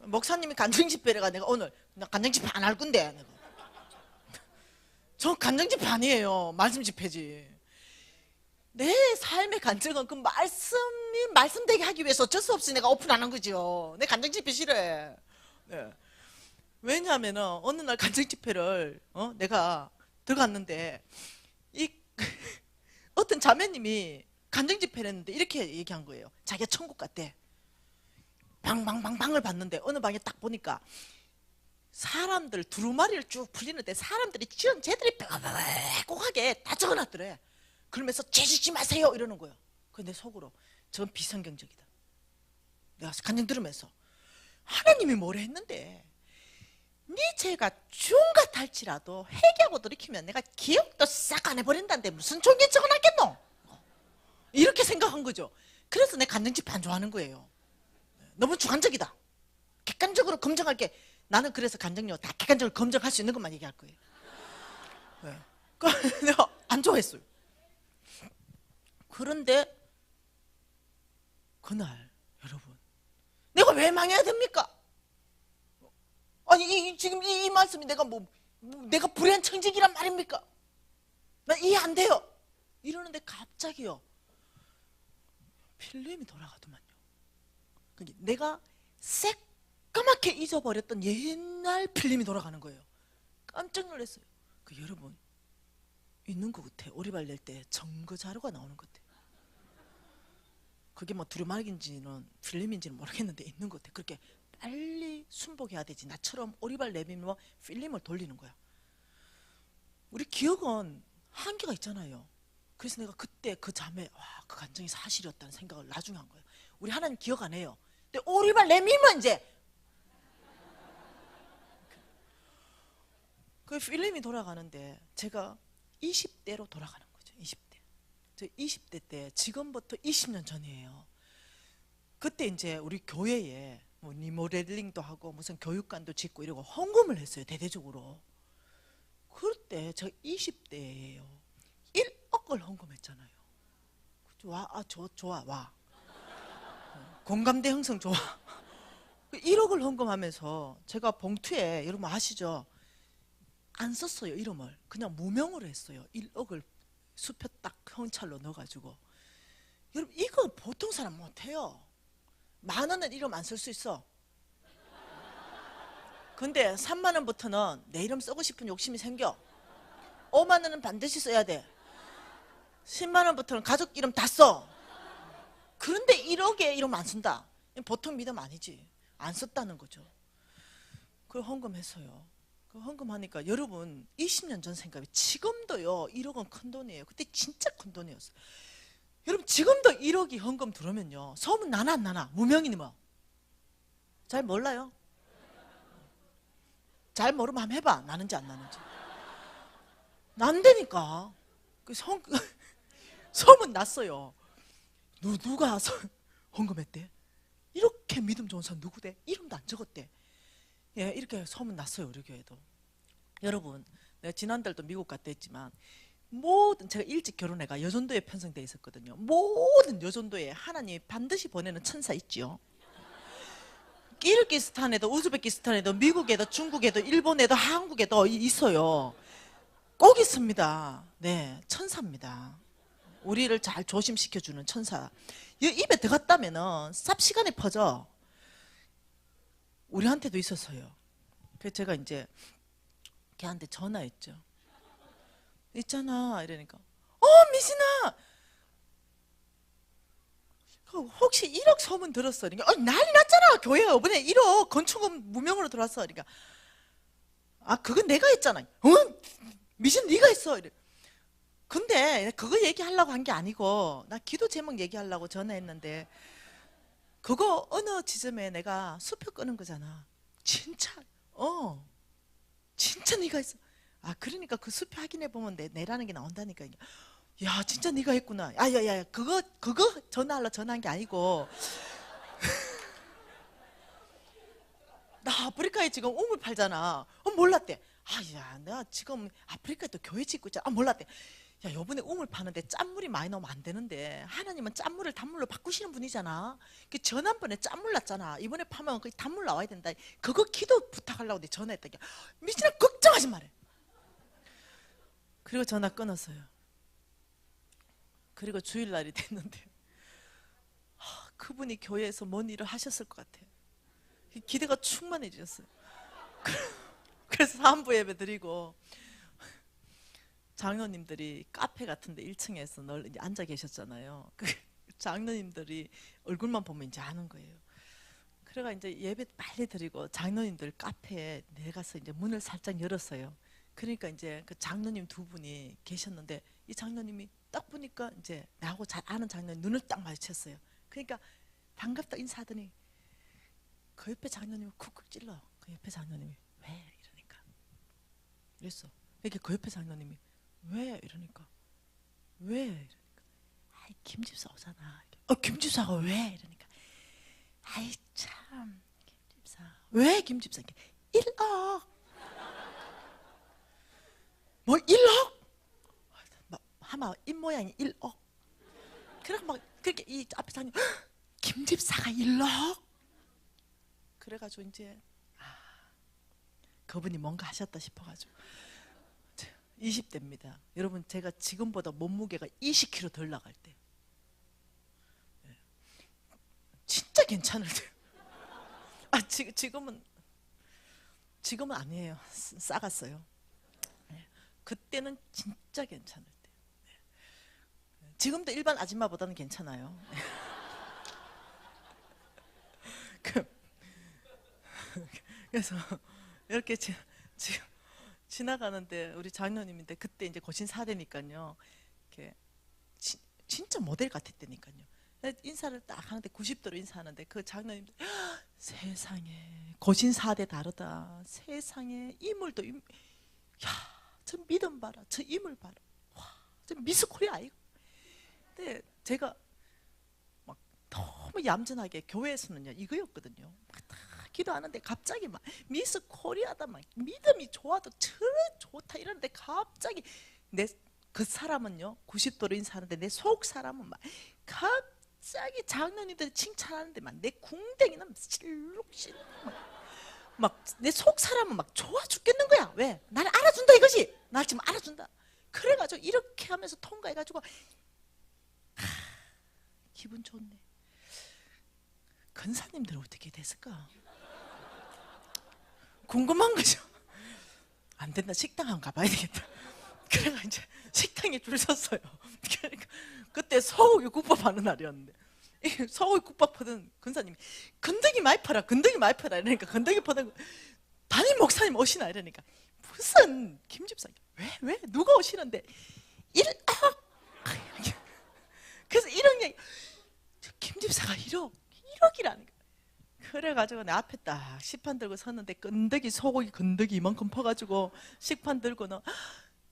목사님이 간증집회래가 내가 오늘 나 간증집회 안 할 건데. 내가. 전 간증집회 아니에요. 말씀집회지. 내 삶의 간증은 그 말씀이 말씀되게 하기 위해서 어쩔 수 없이 내가 오픈 안 한 거죠. 내 간증집회 싫어해. 네. 왜냐하면은 어느 날 간증집회를 내가 들어갔는데 이 어떤 자매님이 간증집회를 했는데 이렇게 얘기한 거예요. 자기가 천국 갔대. 방방방방을 봤는데 어느 방에 딱 보니까 사람들 두루마리를 쭉 풀리는데 사람들이 쟤들이 빼곡하게 다 적어놨더래. 그러면서 죄짓지 마세요 이러는 거예요. 내 속으로 저건 비성경적이다. 내가 간증 들으면서 하나님이 뭐라 했는데 네 죄가 중같 할지라도 회개하고 돌이키면 내가 기억도 싹 안 해버린다는데 무슨 종교 적어놨겠노? 이렇게 생각한 거죠. 그래서 내 간증집 안 좋아하는 거예요. 너무 주관적이다. 객관적으로 검증할 게, 나는 그래서 간증료 다 객관적으로 검증할 수 있는 것만 얘기할 거예요. 내가 안 좋아했어요. 그런데 그날 여러분, 내가 왜 망해야 됩니까? 아니 지금 이 말씀이 내가 내가 불의한 청직이란 말입니까? 나 이해 안 돼요. 이러는데 갑자기요 필름이 돌아가더만요. 내가 새까맣게 잊어버렸던 옛날 필름이 돌아가는 거예요. 깜짝 놀랐어요. 여러분 있는 것 같아. 오리발 낼 때 증거 자료가 나오는 것 같아. 그게 뭐 두루마기인지는 필름인지는 모르겠는데 있는 것 같아. 그렇게 빨리 순복해야 되지. 나처럼 오리발 내밀면 필름을 돌리는 거야. 우리 기억은 한계가 있잖아요. 그래서 내가 그때 그 잠에 그 감정이 사실이었다는 생각을 나중에 한 거예요. 우리 하나님 기억 안 해요. 근데 오리발 내밀면 이제 그 필름이 돌아가는데 제가 20대로 돌아가는 거죠. 20대. 저 20대 때 지금부터 20년 전이에요. 그때 이제 우리 교회에 뭐 리모델링도 하고 무슨 교육관도 짓고 이러고 헌금을 했어요. 대대적으로. 그때 저 20대예요. 1억을 헌금했잖아요. 좋아. 공감대 형성 좋아. 1억을 헌금하면서 제가 봉투에, 여러분 아시죠? 안 썼어요. 이름을 그냥 무명으로 했어요. 1억을 수표 딱 현찰로 넣어가지고. 여러분 이거 보통 사람 못해요. 10,000원은 이름 안 쓸 수 있어. 근데 30,000원부터는 내 이름 쓰고 싶은 욕심이 생겨. 50,000원은 반드시 써야 돼. 100,000원부터는 가족 이름 다 써. 그런데 1억에 이름 안 쓴다. 보통 믿음 아니지. 안 썼다는 거죠. 그걸 헌금했어요. 그 헌금하니까 여러분 20년 전 생각이, 지금도요 1억은 큰 돈이에요. 그때 진짜 큰 돈이었어요. 여러분 지금도 1억이 헌금 들어오면요 소문 나나 안 나나? 무명이니 뭐? 잘 몰라요? 잘 모르면 한번 해봐. 나는지 안 나는지. 난다니까. 소문 났어요. 누가 헌금했대? 이렇게 믿음 좋은 사람 누구대? 이름도 안 적었대. 예, 이렇게 소문 났어요. 우리 교회도. 여러분 내가 지난달도 미국 갔다 했지만 모든, 제가 일찍 결혼해가 여전도에 편성돼 있었거든요. 모든 여전도에 하나님이 반드시 보내는 천사 있지요. 키르기스탄에도 우즈베키스탄에도 미국에도 중국에도 일본에도 한국에도 있어요. 꼭 있습니다. 네, 천사입니다. 우리를 잘 조심시켜주는 천사. 입에 들어갔다면은 삽시간에 퍼져. 우리한테도 있었어요. 그래서 제가 이제 걔한테 전화했죠. 있잖아 이러니까 미진아 혹시 1억 소문 들었어? 그러니까 난리 났잖아. 교회 이번에 1억 건축은 무명으로 들어왔어. 그러니까 그건 내가 했잖아. 미진 네가 했어. 이래. 근데 그거 얘기하려고 한 게 아니고 나 기도 제목 얘기하려고 전화했는데 그거 어느 지점에 내가 수표 끄는 거잖아. 진짜 진짜 네가 했어. 그러니까 그 수표 확인해 보면 내라는 게 나온다니까. 야 진짜 네가 했구나. 야야야 그거 전화하려 전화한 게 아니고 나 아프리카에 지금 우물 팔잖아. 몰랐대. 야 내가 지금 아프리카에 또 교회 짓고 있잖아. 몰랐대. 야 요번에 우물 파는데 짠물이 많이 나오면 안 되는데 하나님은 짠물을 단물로 바꾸시는 분이잖아. 지난번에 짠물 났잖아. 이번에 파면 그 단물 나와야 된다. 그거 기도 부탁하려고 내가 전화했다. 미친아 걱정하지 말해. 그리고 전화 끊었어요. 그리고 주일날이 됐는데 그분이 교회에서 뭔 일을 하셨을 것 같아요. 기대가 충만해지셨어요. 그래서 사안부 예배 드리고 장로님들이 카페 같은데 1층에서 늘 앉아 계셨잖아요. 그 장로님들이 얼굴만 보면 이제 아는 거예요. 그래가 이제 예배 빨리 드리고 장로님들 카페에 내가서 이제 문을 살짝 열었어요. 그러니까 이제 그 장로님 두 분이 계셨는데 이 장로님이 딱 보니까 이제 나하고 잘 아는 장로님 눈을 딱 마주쳤어요. 그러니까 반갑다 인사하더니 그 옆에 장로님이 쿡쿡 찔러. 그 옆에 장로님이 왜 이러니까 이랬어. 이렇게 그 옆에 장로님이 왜 이러니까 왜 이러니까 아이 김집사 오잖아. 김집사가 왜 이러니까 아이 참 김집사 왜 김집사 1억 뭐 1억 하마 입모양이 1억 그래 막 그렇게 이 앞에 장님 김집사가 1억 그래가지고 이제 그분이 뭔가 하셨다 싶어가지고 20대입니다. 여러분 제가 지금보다 몸무게가 20kg 덜 나갈 때 진짜 괜찮을 때 지금은 아니에요. 싸갔어요. 그때는 진짜 괜찮을 때 지금도 일반 아줌마보다는 괜찮아요. 그래서 이렇게 지금 지나가는데 우리 장로님인데 그때 이제 고신 4대니까요. 이렇게 진짜 모델 같았다니까요. 인사를 딱 하는데 90도로 인사하는데 그 장로님들 세상에 고신 4대 다르다. 세상에 이물도 야, 저 믿음 봐라. 저 이물 봐라. 와, 저 미스 코리아 아이고. 근데 제가 막 너무 얌전하게 교회에서는요 이거였거든요. 막 다 기도하는데 갑자기 막 미스 코리아다 막 믿음이 좋아도 저래 좋다 이러는데 갑자기 그 사람은요 90도로 인사하는데 내 속 사람은 막 갑자기 장로님들이 칭찬하는데 막 내 궁뎅이는 실룩실룩 막 내 속 사람은 막 좋아 죽겠는 거야. 왜? 나를 알아준다 이거지. 날 지금 알아준다. 그래가지고 이렇게 하면서 통과해가지고 기분 좋네. 근사님들은 어떻게 됐을까? 궁금한 거죠. 안 된다. 식당 한번 가봐야 되겠다. 그래가 이제 식당에 줄 섰어요. 그러니까 그때 소고기 국밥 하는 날이었는데 소고기 국밥 하던 근사님이 건더기 많이 팔아 건더기 많이 팔아 이러니까 건더기 파던 담임 목사님 오시나 이러니까 무슨 김집사님 왜 누가 오시는데 1억 그래서 1억 얘기 김집사가 1억이라는 거야. 그래가지고 내 앞에 딱 식판 들고 섰는데 소고기 건더기 이만큼 퍼가지고 식판 들고는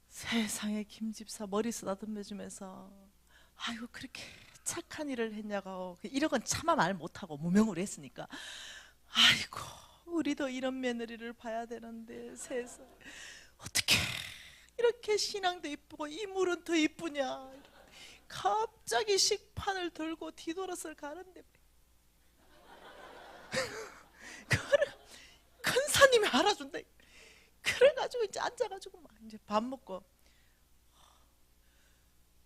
세상에 김집사 머리 쓰다듬어 주면서 아이고 그렇게 착한 일을 했냐고 1억은 차마 말 못하고 무명으로 했으니까 아이고 우리도 이런 며느리를 봐야 되는데 세상에 어떻게 이렇게 신앙도 이쁘고 이물은 더 이쁘냐. 갑자기 식판을 들고 뒤돌아서 가는데 큰사님이 알아준다. 그래가지고 이제 앉아가지고 막 이제 밥 먹고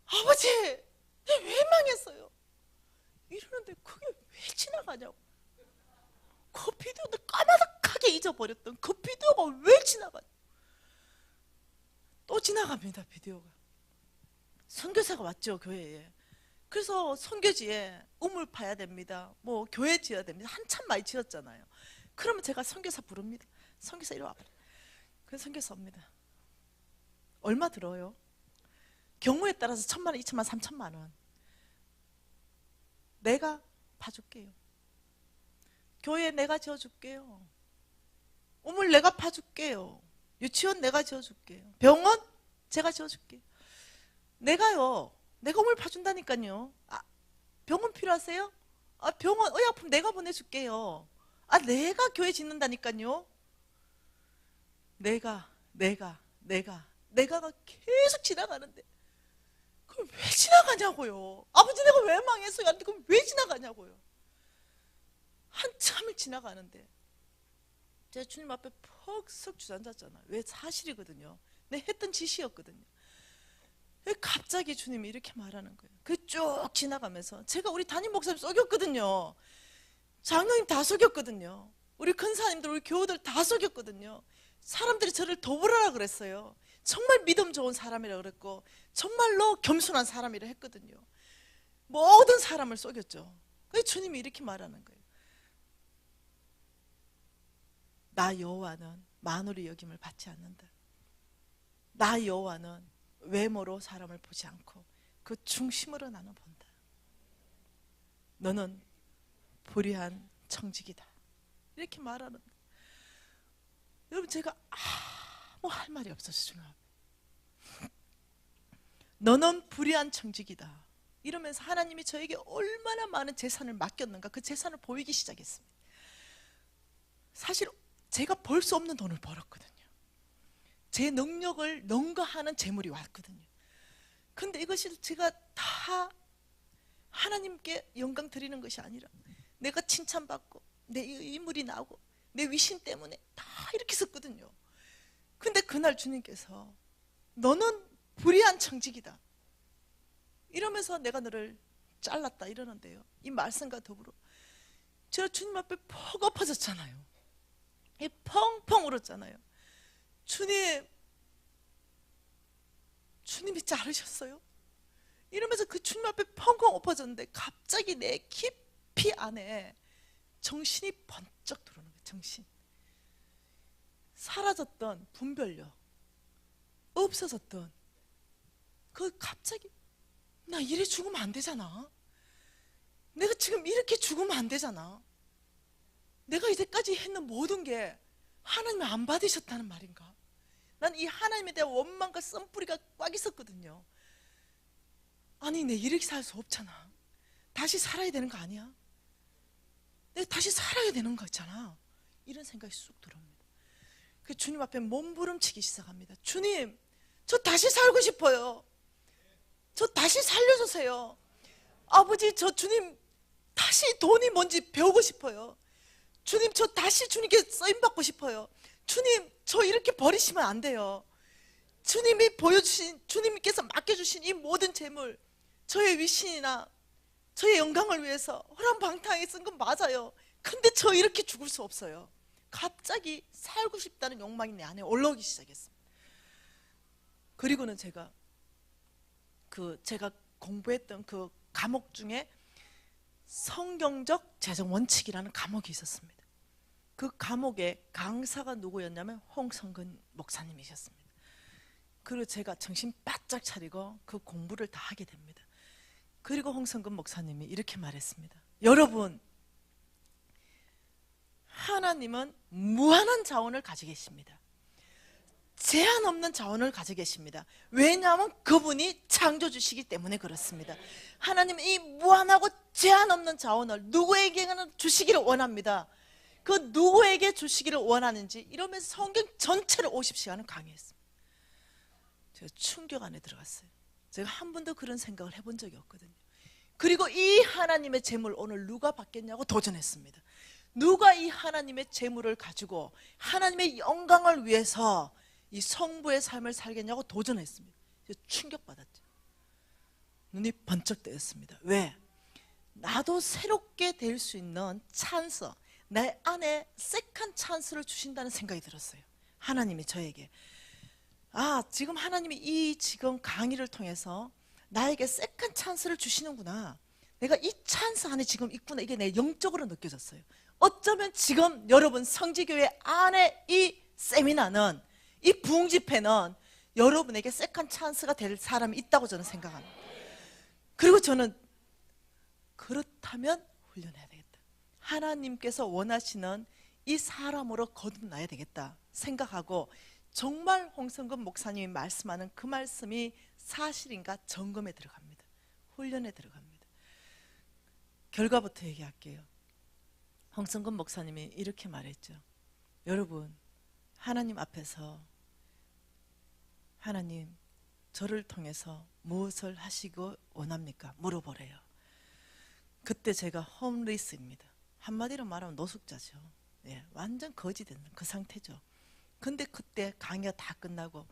아버지 왜 망했어요? 이러는데 그게 왜 지나가냐고. 그 비디오도 까마득하게 잊어버렸던 그 비디오가 왜 지나가냐. 또 지나갑니다. 비디오가. 선교사가 왔죠 교회에. 그래서 선교지에 우물 파야 됩니다. 뭐 교회 지어야 됩니다. 한참 많이 지었잖아요. 그러면 제가 선교사 부릅니다. 선교사 이리 와봐라. 그래서 선교사 옵니다. 얼마 들어요? 경우에 따라서 1,000만 원, 2,000만 원, 3,000만 원. 내가 봐줄게요. 교회 내가 지어줄게요. 우물 내가 파줄게요. 유치원 내가 지어줄게요. 병원 제가 지어줄게요. 내가 우물 파준다니까요. 병원 필요하세요? 병원 의약품 내가 보내줄게요. 내가 교회 짓는다니까요. 내가가 계속 지나가는데 그럼 왜 지나가냐고요. 아버지 내가 왜 망했어요? 그럼 왜 지나가냐고요. 한참을 지나가는데 제가 주님 앞에 퍽썩 주저앉았잖아요. 왜 사실이거든요. 내 했던 짓이었거든요. 왜 갑자기 주님이 이렇게 말하는 거예요. 그 쭉 지나가면서 제가 우리 담임 목사님 속였거든요. 장로님 다 속였거든요. 우리 큰사님들 우리 교우들 다 속였거든요. 사람들이 저를 도우라라 그랬어요. 정말 믿음 좋은 사람이라 그랬고 정말로 겸손한 사람이라 했거든요. 모든 사람을 속였죠. 그래서 주님이 이렇게 말하는 거예요. 나 여호와는 만우리 여김을 받지 않는다. 나 여호와는 외모로 사람을 보지 않고 그 중심으로 나는 본다. 너는 불의한 청직이다. 이렇게 말하는. 여러분, 제가 아무 할 말이 없어서 주님 앞에. 너는 불의한 청직이다. 이러면서 하나님이 저에게 얼마나 많은 재산을 맡겼는가, 그 재산을 보이기 시작했습니다. 사실 제가 벌 수 없는 돈을 벌었거든요. 제 능력을 능가하는 재물이 왔거든요. 근데 이것이 제가 다 하나님께 영광 드리는 것이 아니라 내가 칭찬받고 내 인물이 나오고 내 위신 때문에 다 이렇게 썼거든요. 근데 그날 주님께서 너는 불의한 청직이다 이러면서 내가 너를 잘랐다 이러는데요, 이 말씀과 더불어 제가 주님 앞에 퍽 엎어졌잖아요. 펑펑 울었잖아요. 주님이 자르셨어요? 이러면서 그 주님 앞에 펑펑 엎어졌는데 갑자기 내 깊이 안에 정신이 번쩍 들어오는 거예요. 정신. 사라졌던 분별력, 없어졌던 그 갑자기 나 이래 죽으면 안 되잖아. 내가 지금 이렇게 죽으면 안 되잖아. 내가 이제까지 했는 모든 게 하나님이 안 받으셨다는 말인가? 난 이 하나님에 대한 원망과 썸뿌리가 꽉 있었거든요. 아니, 내 이렇게 살 수 없잖아. 다시 살아야 되는 거 아니야? 내가 다시 살아야 되는 거 있잖아. 이런 생각이 쑥 들어옵니다. 그 주님 앞에 몸부림치기 시작합니다. 주님, 저 다시 살고 싶어요. 저 다시 살려주세요. 아버지, 저 주님 다시 돈이 뭔지 배우고 싶어요. 주님, 저 다시 주님께 쓰임받고 싶어요. 주님, 저 이렇게 버리시면 안 돼요. 주님이 보여주신, 주님께서 맡겨주신 이 모든 재물, 저의 위신이나 저의 영광을 위해서 허랑방탕하게 쓴 건 맞아요. 근데 저 이렇게 죽을 수 없어요. 갑자기 살고 싶다는 욕망이 내 안에 올라오기 시작했습니다. 그리고는 제가 공부했던 그 과목 중에 성경적 재정 원칙이라는 과목이 있었습니다. 그 과목의 강사가 누구였냐면 홍성근 목사님이셨습니다. 그리고 제가 정신 바짝 차리고 그 공부를 다 하게 됩니다. 그리고 홍성근 목사님이 이렇게 말했습니다. 여러분, 하나님은 무한한 자원을 가지고 계십니다. 제한 없는 자원을 가지고 계십니다. 왜냐하면 그분이 창조주시기 때문에 그렇습니다. 하나님은 이 무한하고 제한 없는 자원을 누구에게는 주시기를 원합니다. 그 누구에게 주시기를 원하는지 이러면서 성경 전체를 50시간을 강의했습니다. 제가 충격 안에 들어갔어요. 제가 한 번도 그런 생각을 해본 적이 없거든요. 그리고 이 하나님의 재물 오늘 누가 받겠냐고 도전했습니다. 누가 이 하나님의 재물을 가지고 하나님의 영광을 위해서 이 성부의 삶을 살겠냐고 도전했습니다. 충격받았죠. 눈이 번쩍 뜨였습니다. 왜? 나도 새롭게 될 수 있는 찬스, 내 안에 세컨 찬스를 주신다는 생각이 들었어요. 하나님이 저에게. 지금 하나님이 이 지금 강의를 통해서 나에게 세컨 찬스를 주시는구나. 내가 이 찬스 안에 지금 있구나. 이게 내 영적으로 느껴졌어요. 어쩌면 지금 여러분 성지교회 안에 이 세미나는, 이 부흥 집회는 여러분에게 세컨 찬스가 될 사람이 있다고 저는 생각합니다. 그리고 저는 그렇다면 훈련해야 되겠다. 하나님께서 원하시는 이 사람으로 거듭나야 되겠다 생각하고 정말 홍성근 목사님이 말씀하는 그 말씀이 사실인가 점검에 들어갑니다. 훈련에 들어갑니다. 결과부터 얘기할게요. 홍성근 목사님이 이렇게 말했죠. 여러분, 하나님 앞에서 하나님, 저를 통해서 무엇을 하시고 원합니까? 물어보래요. 그때 제가 홈리스입니다. 한마디로 말하면 노숙자죠. 완전 거지된 그 상태죠. 근데 그때 강의가 다 끝나고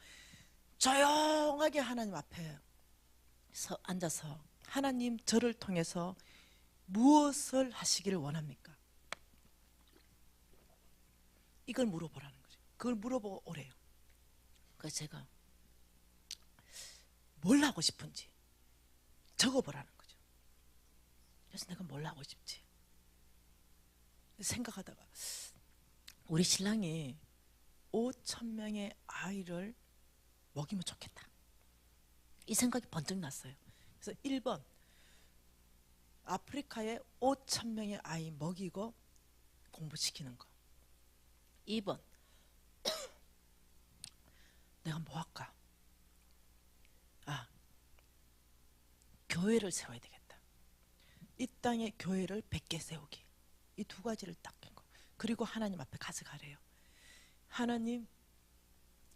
조용하게 하나님 앞에 앉아서 하나님, 저를 통해서 무엇을 하시기를 원합니까? 이걸 물어보라는 거죠. 그걸 물어보고 오래요. 그래서 제가 뭘 하고 싶은지 적어보라는 거죠. 그래서 내가 뭘 하고 싶지 생각하다가 우리 신랑이 5,000명의 아이를 먹이면 좋겠다. 이 생각이 번쩍 났어요. 그래서 1번, 아프리카에 5천 명의 아이 먹이고 공부시키는 거. 2번, 내가 뭐 할까? 아, 교회를 세워야 되겠다. 이 땅에 교회를 100개 세우기. 이 두 가지를 딱 한 거. 그리고 하나님 앞에 가져가래요. 하나님,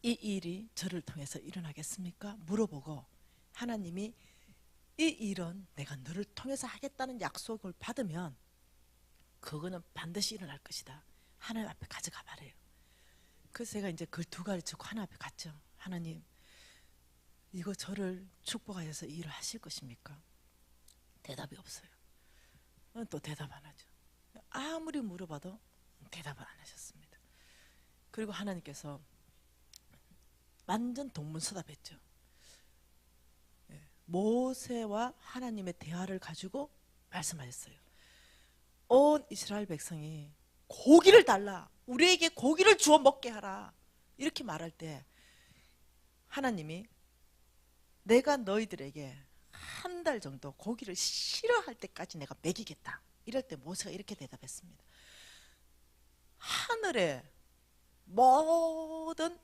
이 일이 저를 통해서 일어나겠습니까? 물어보고 하나님이 이 일은 내가 너를 통해서 하겠다는 약속을 받으면 그거는 반드시 일어날 것이다. 하나님 앞에 가져가 봐래요. 그래서 제가 이제 그 두 가지 짚고 하나님 앞에 갔죠. 하나님, 이거 저를 축복하셔서 이 일을 하실 것입니까? 대답이 없어요. 또 대답 안 하죠. 아무리 물어봐도 대답을 안 하셨습니다. 그리고 하나님께서 완전 동문서답했죠. 모세와 하나님의 대화를 가지고 말씀하셨어요. 온 이스라엘 백성이 고기를 달라, 우리에게 고기를 주워 먹게 하라, 이렇게 말할 때 하나님이 내가 너희들에게 한 달 정도 고기를 싫어할 때까지 내가 먹이겠다, 이럴 때 모세가 이렇게 대답했습니다. 하늘의 모든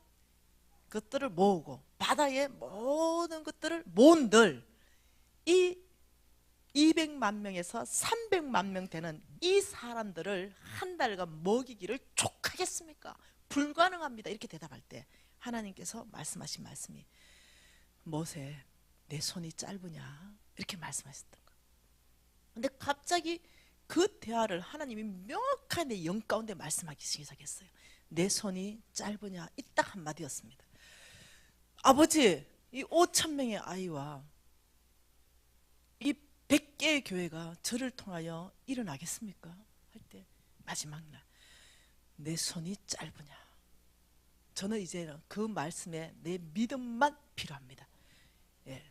것들을 모으고 바다의 모든 것들을 모은들, 이 200만 명에서 300만 명 되는 이 사람들을 한 달간 먹이기를 족하겠습니까? 불가능합니다. 이렇게 대답할 때 하나님께서 말씀하신 말씀이, 모세, 내 손이 짧으냐, 이렇게 말씀하셨던 거예요. 근데 갑자기 그 대화를 하나님이 명확하게 내 영 가운데 말씀하기 시작했어요. 내 손이 짧으냐, 이 딱 한마디였습니다. 아버지, 이 5천 명의 아이와 이 100개의 교회가 저를 통하여 일어나겠습니까? 할 때 마지막 날, 내 손이 짧으냐. 저는 이제는 그 말씀에 내 믿음만 필요합니다.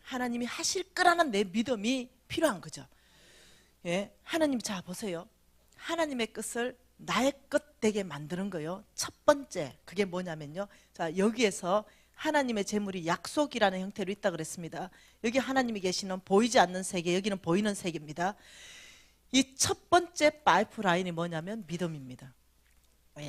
하나님이 하실 거라는 내 믿음이 필요한 거죠. 하나님, 자 보세요. 하나님의 뜻을 나의 것 되게 만드는 거요. 첫 번째, 그게 뭐냐면요. 자, 여기에서 하나님의 재물이 약속이라는 형태로 있다 그랬습니다. 여기 하나님이 계시는 보이지 않는 세계, 여기는 보이는 세계입니다. 이 첫 번째 파이프라인이 뭐냐면 믿음입니다.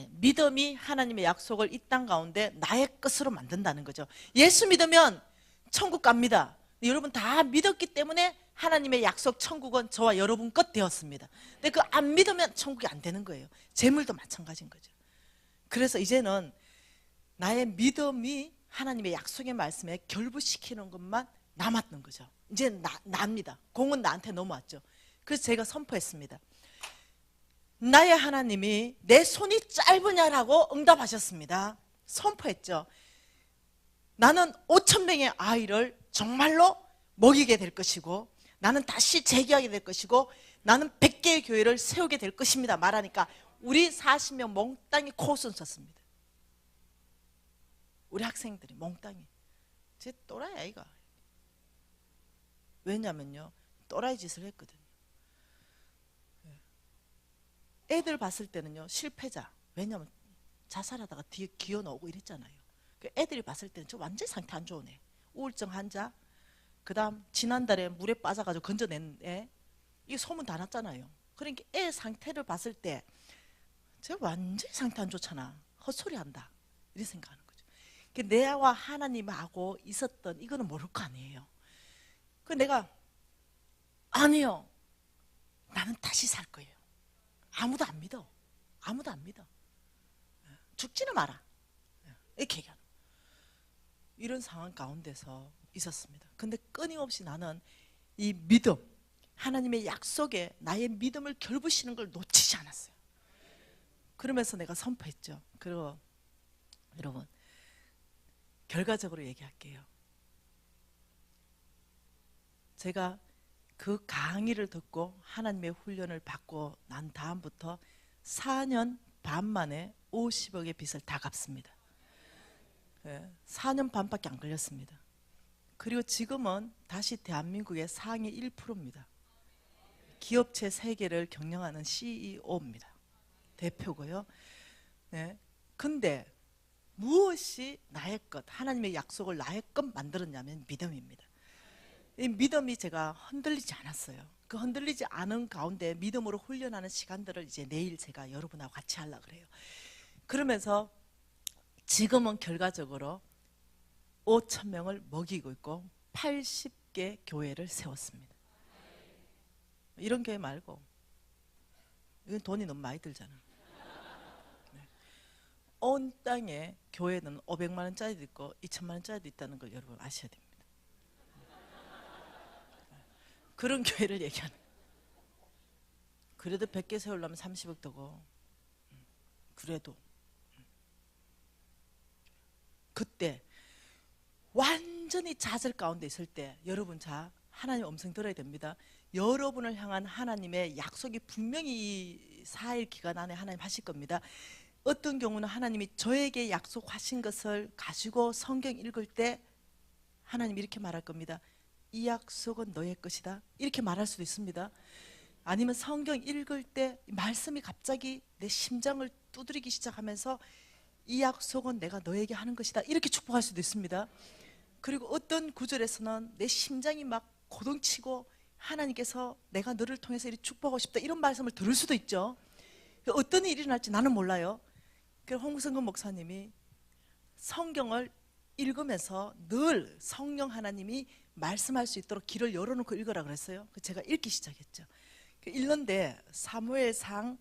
믿음이 하나님의 약속을 이 땅 가운데 나의 것으로 만든다는 거죠. 예수 믿으면 천국 갑니다. 여러분 다 믿었기 때문에 하나님의 약속 천국은 저와 여러분 것 되었습니다. 근데 그 안 믿으면 천국이 안 되는 거예요. 재물도 마찬가지인 거죠. 그래서 이제는 나의 믿음이 하나님의 약속의 말씀에 결부시키는 것만 남았는 거죠. 이제 납니다. 공은 나한테 넘어왔죠. 그래서 제가 선포했습니다. 나의 하나님이 내 손이 짧으냐라고 응답하셨습니다. 선포했죠. 나는 5천 명의 아이를 정말로 먹이게 될 것이고, 나는 다시 재기하게 될 것이고, 나는 100개의 교회를 세우게 될 것입니다. 말하니까 우리 40명 몽땅이 코웃음 쳤습니다. 우리 학생들이 몽땅이. 제 또라이 아이가. 왜냐면요, 또라이 짓을 했거든요. 애들 봤을 때는요, 실패자. 왜냐면 자살하다가 뒤에 기어 나오고 이랬잖아요. 애들이 봤을 때는 저 완전 상태 안 좋은 애, 우울증 환자, 그 다음 지난달에 물에 빠져가지고 건져낸 애, 이게 소문 다 났잖아요. 그러니까 애 상태를 봤을 때 저 완전 상태 안 좋잖아, 헛소리 한다, 이렇게 생각하는 거죠. 내와 하나님하고 있었던 이거는 모를 거 아니에요. 그 내가 아니요, 나는 다시 살 거예요. 아무도 안 믿어. 아무도 안 믿어. 죽지는 마라, 이렇게 얘기하는, 이런 상황 가운데서 있었습니다. 근데 끊임없이 나는 이 믿음, 하나님의 약속에 나의 믿음을 결부시는 걸 놓치지 않았어요. 그러면서 내가 선포했죠. 그리고 여러분, 결과적으로 얘기할게요. 제가 그 강의를 듣고 하나님의 훈련을 받고 난 다음부터 4년 반 만에 50억의 빚을 다 갚습니다. 4년 반밖에 안 걸렸습니다. 그리고 지금은 다시 대한민국의 상위 1%입니다. 기업체 3개를 경영하는 CEO입니다. 대표고요. 근데 무엇이 나의 것, 하나님의 약속을 나의 것 만들었냐면 믿음입니다. 이 믿음이 제가 흔들리지 않았어요. 그 흔들리지 않은 가운데 믿음으로 훈련하는 시간들을 이제 내일 제가 여러분하고 같이 하려고 그래요. 그러면서 지금은 결과적으로 5천 명을 먹이고 있고 80개 교회를 세웠습니다. 이런 교회 말고 이건 돈이 너무 많이 들잖아. 네. 온 땅에 교회는 500만 원짜리도 있고 2천만 원짜리도 있다는 걸 여러분 아셔야 됩니다. 그런 교회를 얘기하는. 그래도 100개 세우려면 30억 더고. 그래도 그때 완전히 좌절 가운데 있을 때 여러분, 자, 하나님 음성 들어야 됩니다. 여러분을 향한 하나님의 약속이 분명히 이 4일 기간 안에 하나님 하실 겁니다. 어떤 경우는 하나님이 저에게 약속하신 것을 가지고 성경 읽을 때 하나님 이렇게 말할 겁니다. 이 약속은 너의 것이다, 이렇게 말할 수도 있습니다. 아니면 성경 읽을 때 말씀이 갑자기 내 심장을 두드리기 시작하면서 이 약속은 내가 너에게 하는 것이다, 이렇게 축복할 수도 있습니다. 그리고 어떤 구절에서는 내 심장이 막 고동치고 하나님께서 내가 너를 통해서 이렇게 축복하고 싶다, 이런 말씀을 들을 수도 있죠. 어떤 일이 일어날지 나는 몰라요. 그래서 홍성근 목사님이 성경을 읽으면서 늘 성령 하나님이 말씀할 수 있도록 길을 열어놓고 읽으라 그랬어요. 제가 읽기 시작했죠. 읽는데 사무엘상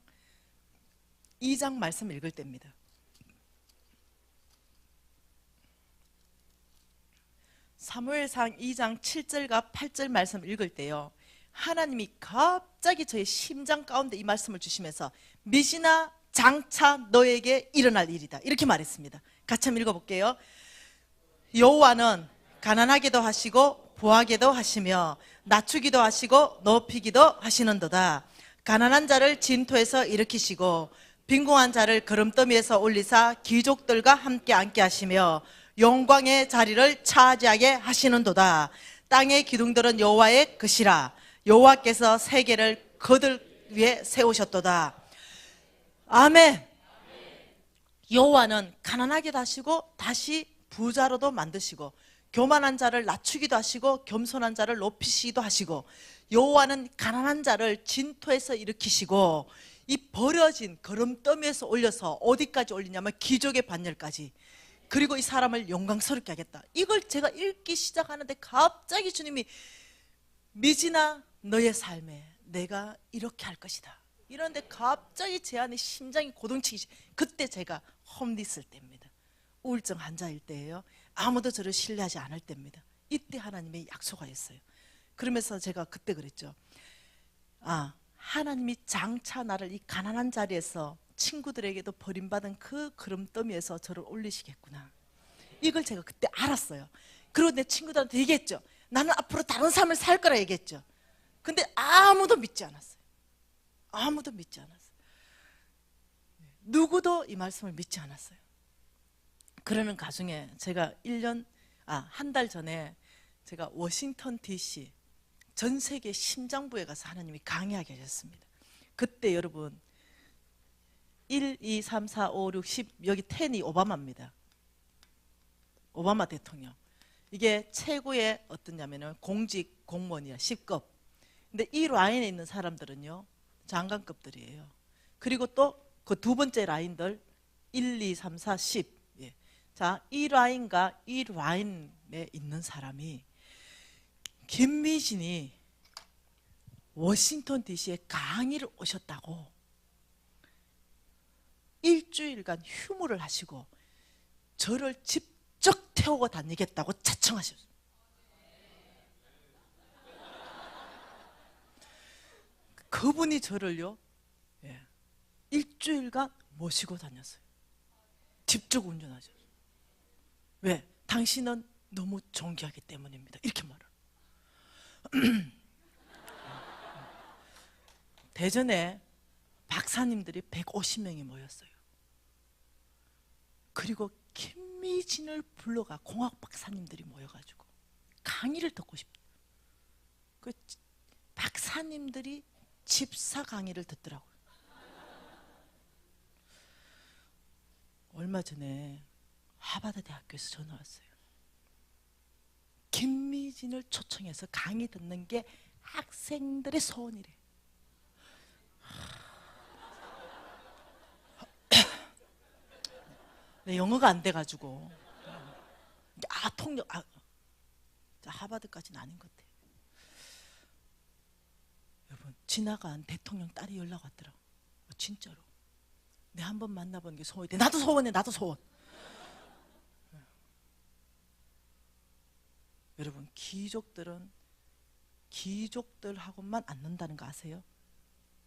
2장 말씀 읽을 때입니다. 사무엘상 2장 7절과 8절 말씀 읽을 때요, 하나님이 갑자기 저의 심장 가운데 이 말씀을 주시면서 미시나 장차 너에게 일어날 일이다, 이렇게 말했습니다. 같이 한번 읽어볼게요. 여호와는 가난하게도 하시고 부하게도 하시며 낮추기도 하시고 높이기도 하시는도다. 가난한 자를 진토에서 일으키시고 빈궁한 자를 거름더미에서 올리사 귀족들과 함께 앉게 하시며 영광의 자리를 차지하게 하시는도다. 땅의 기둥들은 여호와의 것이라. 여호와께서 세계를 그들 위에 세우셨도다. 아멘. 여호와는 가난하게도 하시고 다시 부자로도 만드시고 교만한 자를 낮추기도 하시고 겸손한 자를 높이시기도 하시고, 여호와는 가난한 자를 진토에서 일으키시고 이 버려진 거름더미에서 올려서 어디까지 올리냐면 기족의 반열까지, 그리고 이 사람을 영광스럽게 하겠다. 이걸 제가 읽기 시작하는데 갑자기 주님이 미진아 너의 삶에 내가 이렇게 할 것이다, 이런데 갑자기 제 안에 심장이 고동치기. 그때 제가 험있을 때입니다. 우울증 환자일 때예요. 아무도 저를 신뢰하지 않을 때입니다. 이때 하나님이 약속하였어요. 그러면서 제가 그때 그랬죠. 아, 하나님이 장차 나를 이 가난한 자리에서 친구들에게도 버림받은 그 거름더미에서 저를 올리시겠구나, 이걸 제가 그때 알았어요. 그리고 내 친구들한테 얘기했죠. 나는 앞으로 다른 삶을 살 거라 얘기했죠. 근데 아무도 믿지 않았어요. 아무도 믿지 않았어요. 누구도 이 말씀을 믿지 않았어요. 그러는 가중에 제가 한 달 전에 제가 워싱턴 DC 전 세계 심장부에 가서 하나님이 강의하게 하셨습니다. 그때 여러분 1, 2, 3, 4, 5, 6, 10 여기 10이 오바마입니다. 오바마 대통령. 이게 최고의 어떠냐면은 공직 공무원이야, 10급. 근데 이 라인에 있는 사람들은요 장관급들이에요. 그리고 또 그 두 번째 라인들 1, 2, 3, 4, 10. 예. 자, 이 라인과 이 라인에 있는 사람이 김미진이 워싱턴 DC에 강의를 오셨다고 일주일간 휴무를 하시고 저를 직접 태우고 다니겠다고 자청하셨어요. 그분이 저를요 일주일간 모시고 다녔어요. 직접 운전하셨어요. 왜? 당신은 너무 존귀하기 때문입니다, 이렇게 말을. 대전에 박사님들이 150명이 모였어요. 그리고 김미진을 불러가 공학 박사님들이 모여가지고 강의를 듣고 싶다. 그 박사님들이 집사 강의를 듣더라고요. 얼마 전에 하버드 대학교에서 전화 왔어요. 김미진을 초청해서 강의 듣는 게 학생들의 소원이래. 내 영어가 안 돼가지고 통역 하버드까지는 아닌 것 같아. 여러분, 지나간 대통령 딸이 연락 왔더라. 진짜로. 내 한 번 만나보는 게 소원이 돼. 나도 소원해. 나도 소원. 여러분, 기족들은 기족들하고만 안 논다는 거 아세요?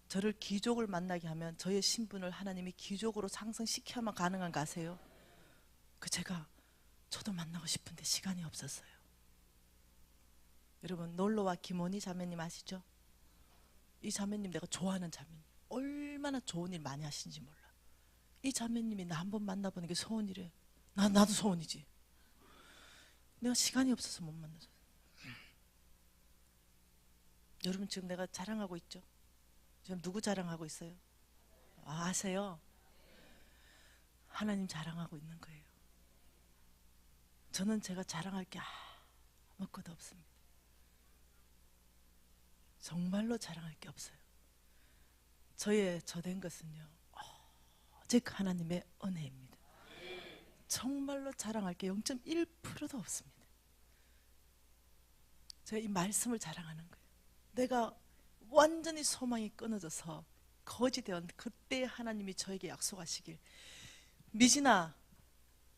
저를 기족을 만나게 하면 저의 신분을 하나님이 기족으로 상승시켜야만 가능한 거 아세요? 저도 만나고 싶은데 시간이 없었어요. 여러분, 놀러와 김원희 자매님 아시죠? 이 자매님 내가 좋아하는 자매님, 얼마나 좋은 일 많이 하시는지 몰라. 이 자매님이 나 한 번 만나보는 게 소원이래. 나도 소원이지. 내가 시간이 없어서 못 만나서. 여러분, 지금 내가 자랑하고 있죠? 지금 누구 자랑하고 있어요? 아세요? 하나님 자랑하고 있는 거예요. 저는 제가 자랑할 게 아무것도 없습니다. 정말로 자랑할 게 없어요. 저의 저된 것은요, 오직 하나님의 은혜입니다. 정말로 자랑할 게 0.1%도 없습니다. 제가 이 말씀을 자랑하는 거예요. 내가 완전히 소망이 끊어져서 거지되었 그때 하나님이 저에게 약속하시길, 미진아,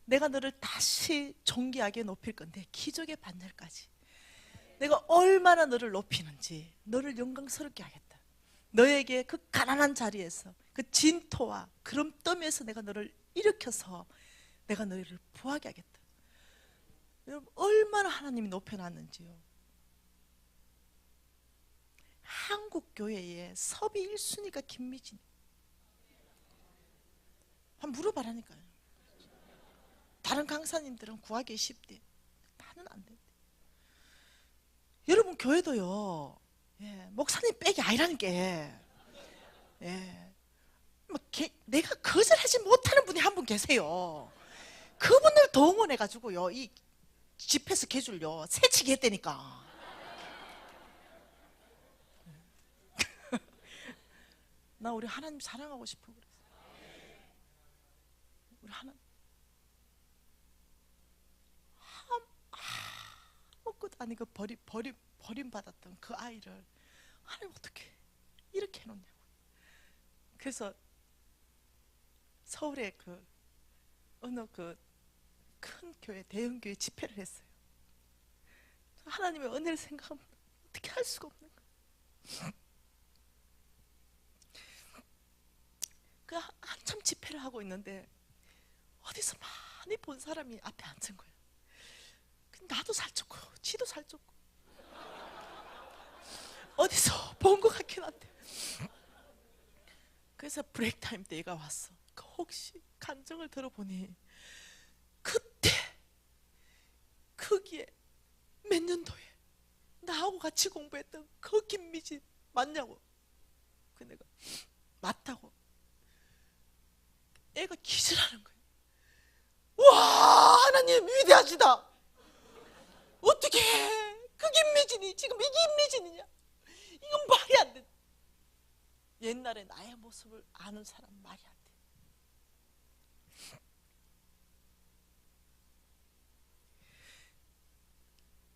내가 너를 다시 존귀하게 높일 건데 기적의 반열까지 내가 얼마나 너를 높이는지, 너를 영광스럽게 하겠다. 너에게 그 가난한 자리에서, 그 진토와 그름더미에서 내가 너를 일으켜서 내가 너희를 부하게 하겠다. 여러분, 얼마나 하나님이 높여놨는지요. 한국 교회에 섭이 1순위가 김미진. 한번 물어봐라니까요. 다른 강사님들은 구하기 쉽대. 나는 안 된대. 여러분, 교회도요, 목사님 빽이 아니라니까. 내가 거절하지 못하는 분이 한 분 계세요. 그분을 더 응원해가지고요, 이 집회 스케줄요 새치기 했다니까. 나 우리 하나님 사랑하고 싶어 그랬어. 우리 하나님 아무것도 아니고 버림받았던 그 아이를 하나님 어떻게 이렇게 해놓냐고. 그래서 서울에 어느 큰 교회, 대형 교회 집회를 했어요. 하나님의 은혜를 생각하면 어떻게 할 수가 없는 거예요. 한참 집회를 하고 있는데 어디서 많이 본 사람이 앞에 앉은 거예요. 나도 살쪘고 지도 살쪘고 어디서 본 것 같긴 한데. 그래서 브레이크 타임 때가 왔어. 혹시 간증을 들어보니 그때 거기에 몇 년도에 나하고 같이 공부했던 그 김미진 맞냐고. 그 내가 맞다고. 애가 기절하는 거예요. 와, 하나님 위대하시다. 어떻게 그 김미진이 지금 이 김미진이냐? 이건 말이 안 돼. 옛날에 나의 모습을 아는 사람 말이 안 돼.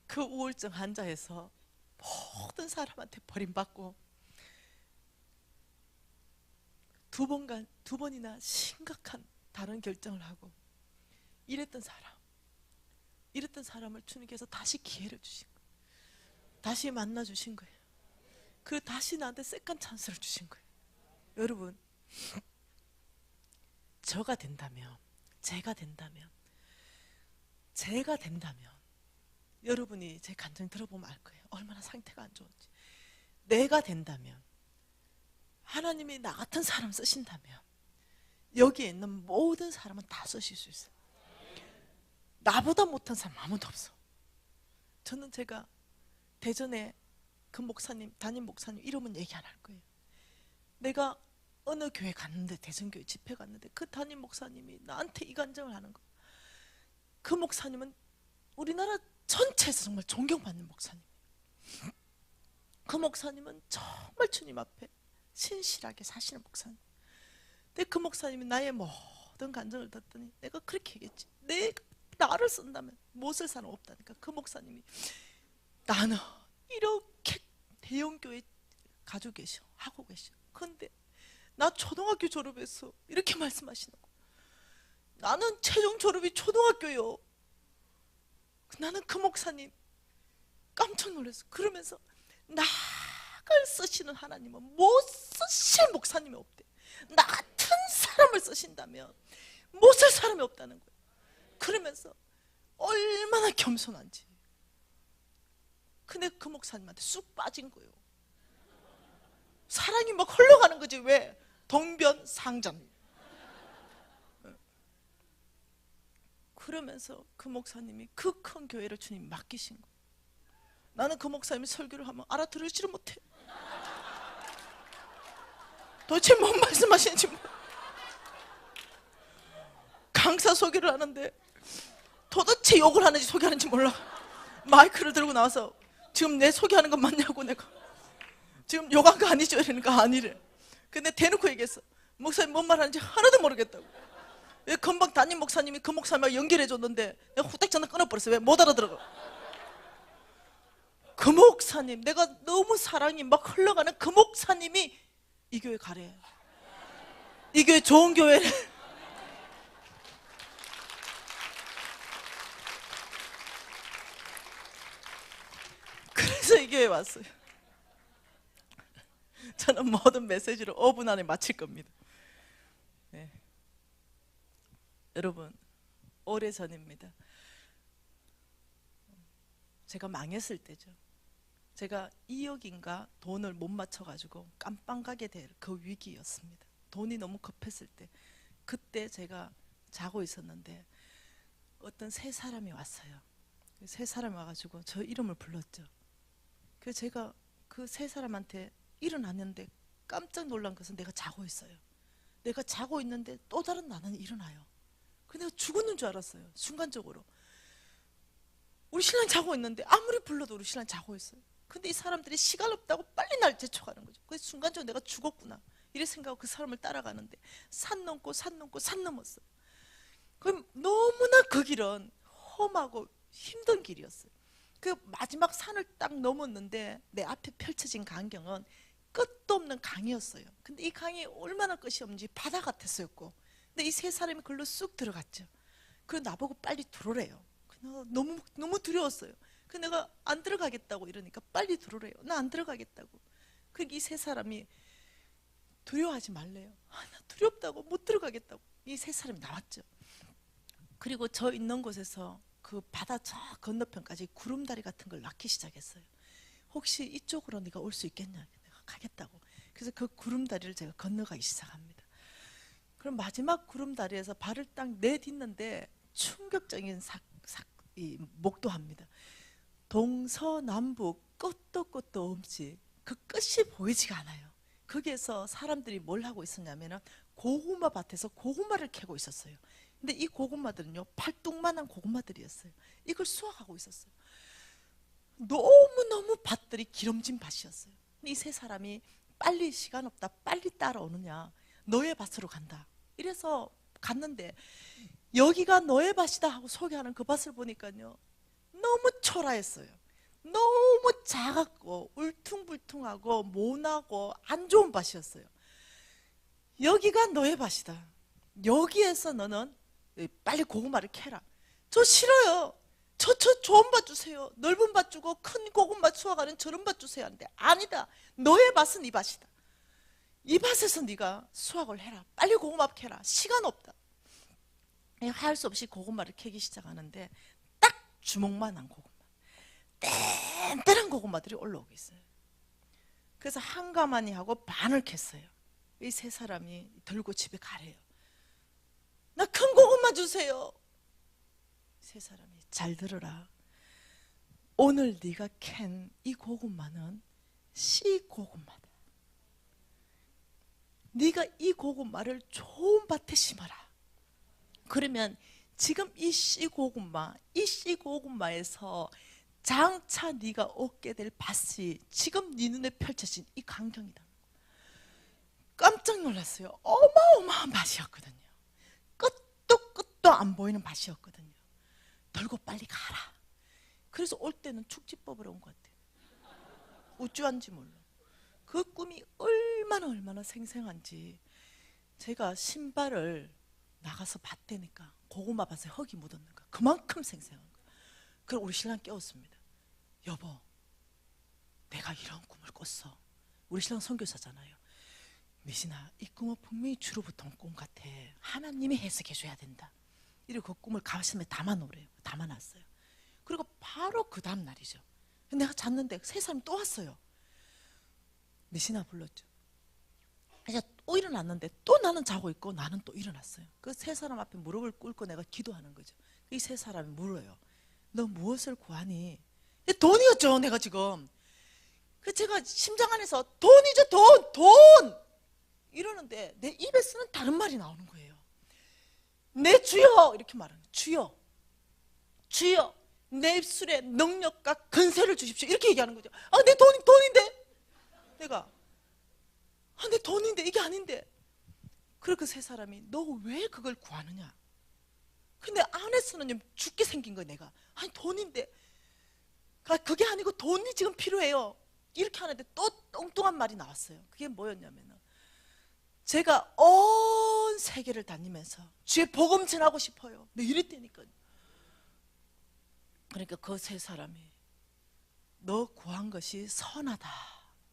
그 우울증 환자에서 모든 사람한테 버림받고 두 번이나 심각한 다른 결정을 하고 이랬던 사람을 주님께서 다시 기회를 주신 거예요. 다시 만나 주신 거예요. 그리고 다시 나한테 세컨 찬스를 주신 거예요. 여러분, 제가 된다면 여러분이 제 간증 들어보면 알 거예요. 얼마나 상태가 안 좋은지. 내가 된다면, 하나님이 나 같은 사람 쓰신다면 여기에 있는 모든 사람은 다 쓰실 수 있어요. 나보다 못한 사람 아무도 없어. 저는 제가 대전에 그 목사님, 담임 목사님 이름은 얘기 안 할 거예요. 내가 어느 교회 갔는데, 대전교회 집회 갔는데 그 담임 목사님이 나한테 이 간증을 하는 거예요. 그 목사님은 우리나라 전체에서 정말 존경받는 목사님. 그 목사님은 정말 주님 앞에 신실하게 사시는 목사님. 근데 그 목사님이 나의 모든 간증을 듣더니 내가 그렇게 얘기했지. 내가 나를 쓴다면 못을 사람 없다니까. 그 목사님이 나는 이렇게 대형교회 가지고 계셔, 하고 계셔. 근데 나 초등학교 졸업했어. 이렇게 말씀하시는 거. 나는 최종 졸업이 초등학교요. 나는 그 목사님 깜짝 놀랐어. 그러면서 나를 쓰시는 하나님은 못 쓰실 목사님이 없대. 나 같은 사람을 쓰신다면 못 쓸 사람이 없다는 거예요. 그러면서 얼마나 겸손한지. 근데 그 목사님한테 쑥 빠진 거예요. 사랑이 막 흘러가는 거지. 왜? 동변상전. 그러면서 그 목사님이 그 큰 교회를 주님 맡기신 거예요. 나는 그 목사님이 설교를 하면 알아들으지를 못해. 도대체 뭔 말씀하시는지 강사 소개를 하는데 도대체 욕을 하는지 소개하는지 몰라. 마이크를 들고 나와서 지금 내 소개하는 거 맞냐고, 내가 지금 욕한 거 아니죠? 이러니까 아니래. 근데 대놓고 얘기했어. 목사님 뭔 말하는지 하나도 모르겠다고. 왜 금방 담임 목사님이 그 목사님하고 연결해 줬는데 내가 후딱 전화 끊어버렸어. 왜? 못 알아들어. 그 목사님, 내가 너무 사랑이 막 흘러가는 그 목사님이 이 교회 가래. 이 교회 좋은 교회래. 그래서 이 교회에 왔어요. 저는 모든 메시지를 5분 안에 마칠 겁니다. 네. 여러분, 오래전입니다. 제가 망했을 때죠. 제가 2억인가 돈을 못 맞춰가지고 깜빵 가게 될 그 위기였습니다. 돈이 너무 급했을 때, 그때 제가 자고 있었는데 어떤 세 사람이 왔어요. 세 사람이 와가지고 저 이름을 불렀죠. 그래서 제가 그 세 사람한테 일어났는데 깜짝 놀란 것은 내가 자고 있어요. 내가 자고 있는데 또 다른 나는 일어나요. 근데 내가 죽었는 줄 알았어요. 순간적으로. 우리 신랑 자고 있는데 아무리 불러도 우리 신랑 자고 있어요. 근데 이 사람들이 시간 없다고 빨리 날 제쳐가는 거죠. 그래서 순간적으로 내가 죽었구나 이래 생각하고 그 사람을 따라가는데 산 넘고 산 넘고 산 넘었어요. 그럼 너무나 그 길은 험하고 힘든 길이었어요. 그 마지막 산을 딱 넘었는데 내 앞에 펼쳐진 광경은 끝도 없는 강이었어요. 근데 이 강이 얼마나 끝이 없는지 바다 같았었고, 근데 이 세 사람이 글로 쑥 들어갔죠. 그래서 나보고 빨리 들어오래요. 너무 두려웠어요. 그 내가 안 들어가겠다고 이러니까 빨리 들어오래요. 나 안 들어가겠다고. 그 이 세 사람이 두려워하지 말래요. 나 두렵다고 못 들어가겠다고. 이 세 사람이 나왔죠. 그리고 저 있는 곳에서 그 바다 저 건너편까지 구름다리 같은 걸 낳기 시작했어요. 혹시 이쪽으로 네가 올 수 있겠냐? 내가 가겠다고. 그래서 그 구름다리를 제가 건너가기 시작합니다. 그럼 마지막 구름다리에서 발을 딱 내딛는데 충격적인 목도합니다. 동서남북 끝도 끝도 없이 그 끝이 보이지가 않아요. 거기에서 사람들이 뭘 하고 있었냐면 고구마 밭에서 고구마를 캐고 있었어요. 근데 이 고구마들은요, 팔뚝만한 고구마들이었어요. 이걸 수확하고 있었어요. 너무너무 밭들이 기름진 밭이었어요. 이 세 사람이 빨리, 시간 없다, 빨리 따라오느냐, 너의 밭으로 간다. 이래서 갔는데 여기가 너의 밭이다 하고 소개하는 그 밭을 보니까요, 너무 초라했어요. 너무 작았고 울퉁불퉁하고 모나고 안 좋은 밭이었어요. 여기가 너의 밭이다. 여기에서 너는 빨리 고구마를 캐라. 저 싫어요. 저 좋은 밭 주세요. 넓은 밭 주고 큰 고구마 수확하는 저런 밭 주세요. 하는데 아니다. 너의 밭은 이 밭이다. 이 밭에서 네가 수확을 해라. 빨리 고구마 캐라. 시간 없다. 할 수 없이 고구마를 캐기 시작하는데 딱 주먹만한 고구마, 뗀뗀한 고구마들이 올라오고 있어요. 그래서 한 가마니 하고 반을 캤어요. 이 세 사람이 들고 집에 가래요. 나 큰 고구마 주세요. 세 사람이 잘 들어라. 오늘 네가 캔 이 고구마는 씨 고구마다. 네가 이 고구마를 좋은 밭에 심어라. 그러면 지금 이 씨고구마에서 장차 네가 얻게 될 밭이 지금 네 눈에 펼쳐진 이 광경이다. 깜짝 놀랐어요. 어마어마한 밭이었거든요. 끝도 안 보이는 밭이었거든요. 들고 빨리 가라. 그래서 올 때는 축지법으로 온 것 같아요. 우쭐한지 몰라. 그 꿈이 얼마나 생생한지. 제가 신발을 나가서 봤다니까 고구마 밭에 흙이 묻었는 거야. 그만큼 생생한 거야. 그럼 우리 신랑 깨웠습니다. 여보, 내가 이런 꿈을 꿨어. 우리 신랑 선교사잖아요. 미신아, 이 꿈은 분명히 주로부터 온 꿈 같아. 하나님이 해석해 줘야 된다. 이러고 그 꿈을 가슴에 담아놓으래요. 담아놨어요. 그리고 바로 그 다음 날이죠. 내가 잤는데 세 사람이 또 왔어요. 미신아 불렀죠. 이제 또 일어났는데 또 나는 자고 있고 나는 또 일어났어요. 그 세 사람 앞에 무릎을 꿇고 내가 기도하는 거죠. 이 세 사람이 물어요. 너 무엇을 구하니? 돈이었죠. 내가 지금. 그 제가 심장 안에서 돈이죠. 돈! 이러는데 내 입에서는 다른 말이 나오는 거예요. 내 주여! 이렇게 말하는 거예요. 주여! 내 입술에 능력과 근세를 주십시오. 이렇게 얘기하는 거죠. 아, 내 돈인데? 내가 내 돈인데 이게 아닌데. 그리고 그 세 사람이 너 왜 그걸 구하느냐? 근데 안에서는 죽게 생긴 거야. 내가 아니 돈인데 그게 아니고 돈이 지금 필요해요. 이렇게 하는데 또 엉뚱한 말이 나왔어요. 그게 뭐였냐면 제가 온 세계를 다니면서 주의 복음 전하고 싶어요. 네, 이랬다니까요. 그러니까 그 세 사람이 너 구한 것이 선하다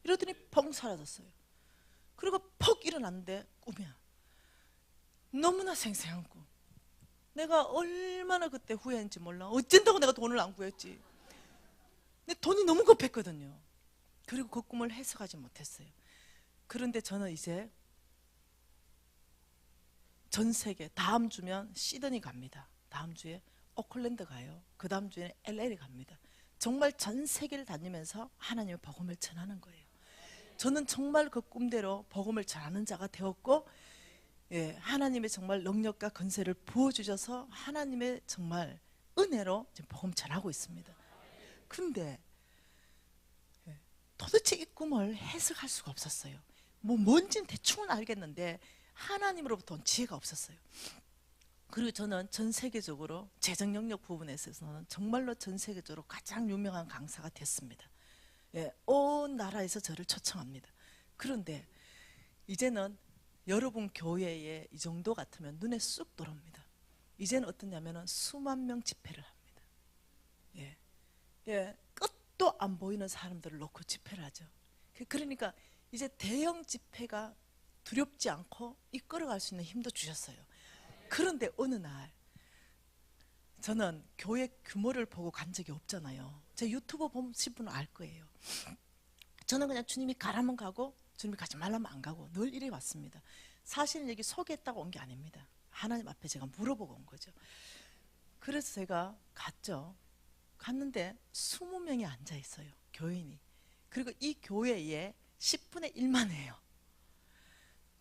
이러더니 펑 사라졌어요. 그리고 퍽 일어났는데 꿈이야. 너무나 생생한 꿈. 내가 얼마나 그때 후회했는지 몰라. 어쩐다고 내가 돈을 안 구했지. 근데 돈이 너무 급했거든요. 그리고 그 꿈을 해석하지 못했어요. 그런데 저는 이제 전 세계 다음 주면 시드니 갑니다. 다음 주에 오클랜드 가요. 그 다음 주에는 LA 갑니다. 정말 전 세계를 다니면서 하나님의 복음을 전하는 거예요. 저는 정말 그 꿈대로 복음을 전하는 자가 되었고, 예, 하나님의 정말 능력과 건세를 부어주셔서 하나님의 정말 은혜로 지금 복음 전하고 있습니다. 근데 도대체 이 꿈을 해석할 수가 없었어요. 뭔지는 대충은 알겠는데 하나님으로부터 온 지혜가 없었어요. 그리고 저는 전 세계적으로 재정 영역 부분에 있어서는 정말로 전 세계적으로 가장 유명한 강사가 됐습니다. 예, 온 나라에서 저를 초청합니다. 그런데 이제는 여러분 교회에 이 정도 같으면 눈에 쑥 들어옵니다. 이제는 어떠냐면 수만 명 집회를 합니다. 예, 예, 끝도 안 보이는 사람들을 놓고 집회를 하죠. 그러니까 이제 대형 집회가 두렵지 않고 이끌어갈 수 있는 힘도 주셨어요. 그런데 어느 날 저는 교회 규모를 보고 간 적이 없잖아요. 제 유튜브 보신 분은 알 거예요. 저는 그냥 주님이 가라면 가고 주님이 가지 말라면 안 가고 늘 이래 왔습니다. 사실은 여기 소개했다고 온 게 아닙니다. 하나님 앞에 제가 물어보고 온 거죠. 그래서 제가 갔죠. 갔는데 20명이 앉아 있어요. 교인이. 그리고 이 교회에 10분의 1만 해요.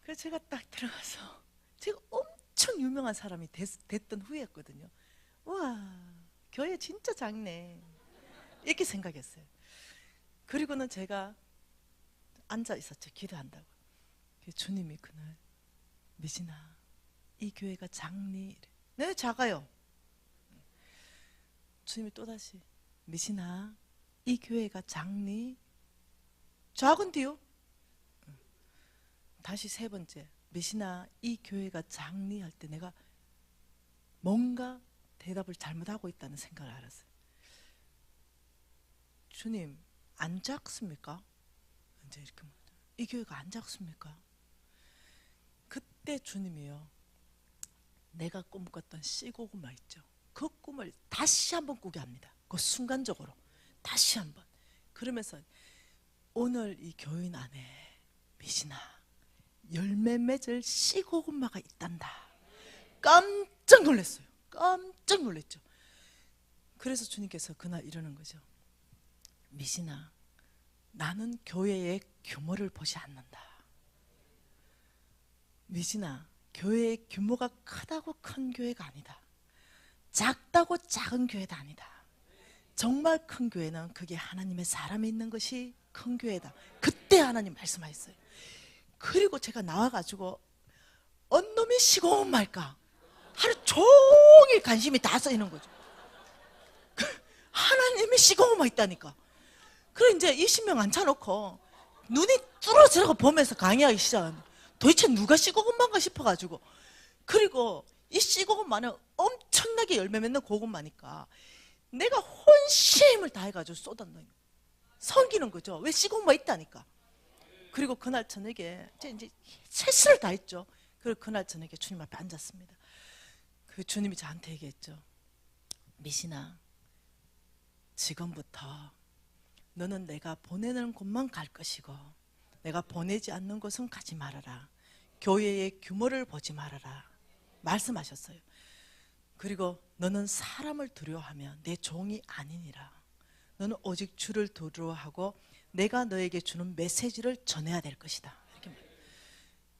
그래서 제가 딱 들어가서 제가 엄청 유명한 사람이 됐던 후였거든요. 우와, 교회 진짜 작네 이렇게 생각했어요. 그리고는 제가 앉아 있었죠. 기도한다고. 주님이 그날 미진아 이 교회가 작니? 네 작아요. 주님이 또다시 미진아 이 교회가 작니? 작은데요? 다시 세 번째 미신아 이 교회가 작니? 할 때 내가 뭔가 대답을 잘못하고 있다는 생각을 알았어요. 주님 안 작습니까? 이제 이렇게 이 교회가 안 작습니까? 그때 주님이요 내가 꿈꿨던 씨고구마 있죠. 그 꿈을 다시 한번 꾸게 합니다. 그 순간적으로 다시 한번. 그러면서 오늘 이 교인 안에 미신아 열매 맺을 씨고구마가 있단다. 깜짝 놀랐어요. 깜짝 놀랐죠. 그래서 주님께서 그날 이러는 거죠. 미신아 나는 교회의 규모를 보지 않는다. 미신아 교회의 규모가 크다고 큰 교회가 아니다. 작다고 작은 교회도 아니다. 정말 큰 교회는 그게 하나님의 사람이 있는 것이 큰 교회다. 그때 하나님 말씀하셨어요. 그리고 제가 나와가지고 언놈이 시공은 말까 하루 종일 관심이 다 써 있는 거죠. 하나님이 시공만 있다니까. 그래 이제 20명 앉혀놓고 눈이 뚫어져라고 보면서 강의하기 시작하는, 도대체 누가 시고금만가 싶어가지고. 그리고 이 시고금만은 엄청나게 열매 맺는 고금마니까 내가 혼신의 힘을 다해가지고 쏟아넣는, 섬기는 거죠. 왜 시고금만 있다니까. 그리고 그날 저녁에 이제 최선을 다했죠. 그리고 그날 저녁에 주님 앞에 앉았습니다. 그 주님이 저한테 얘기했죠. 미신아, 지금부터 너는 내가 보내는 곳만 갈 것이고 내가 보내지 않는 곳은 가지 말아라. 교회의 규모를 보지 말아라. 말씀하셨어요. 그리고 너는 사람을 두려워하면 내 종이 아니니라. 너는 오직 주를 두려워하고 내가 너에게 주는 메시지를 전해야 될 것이다. 이렇게 말해요.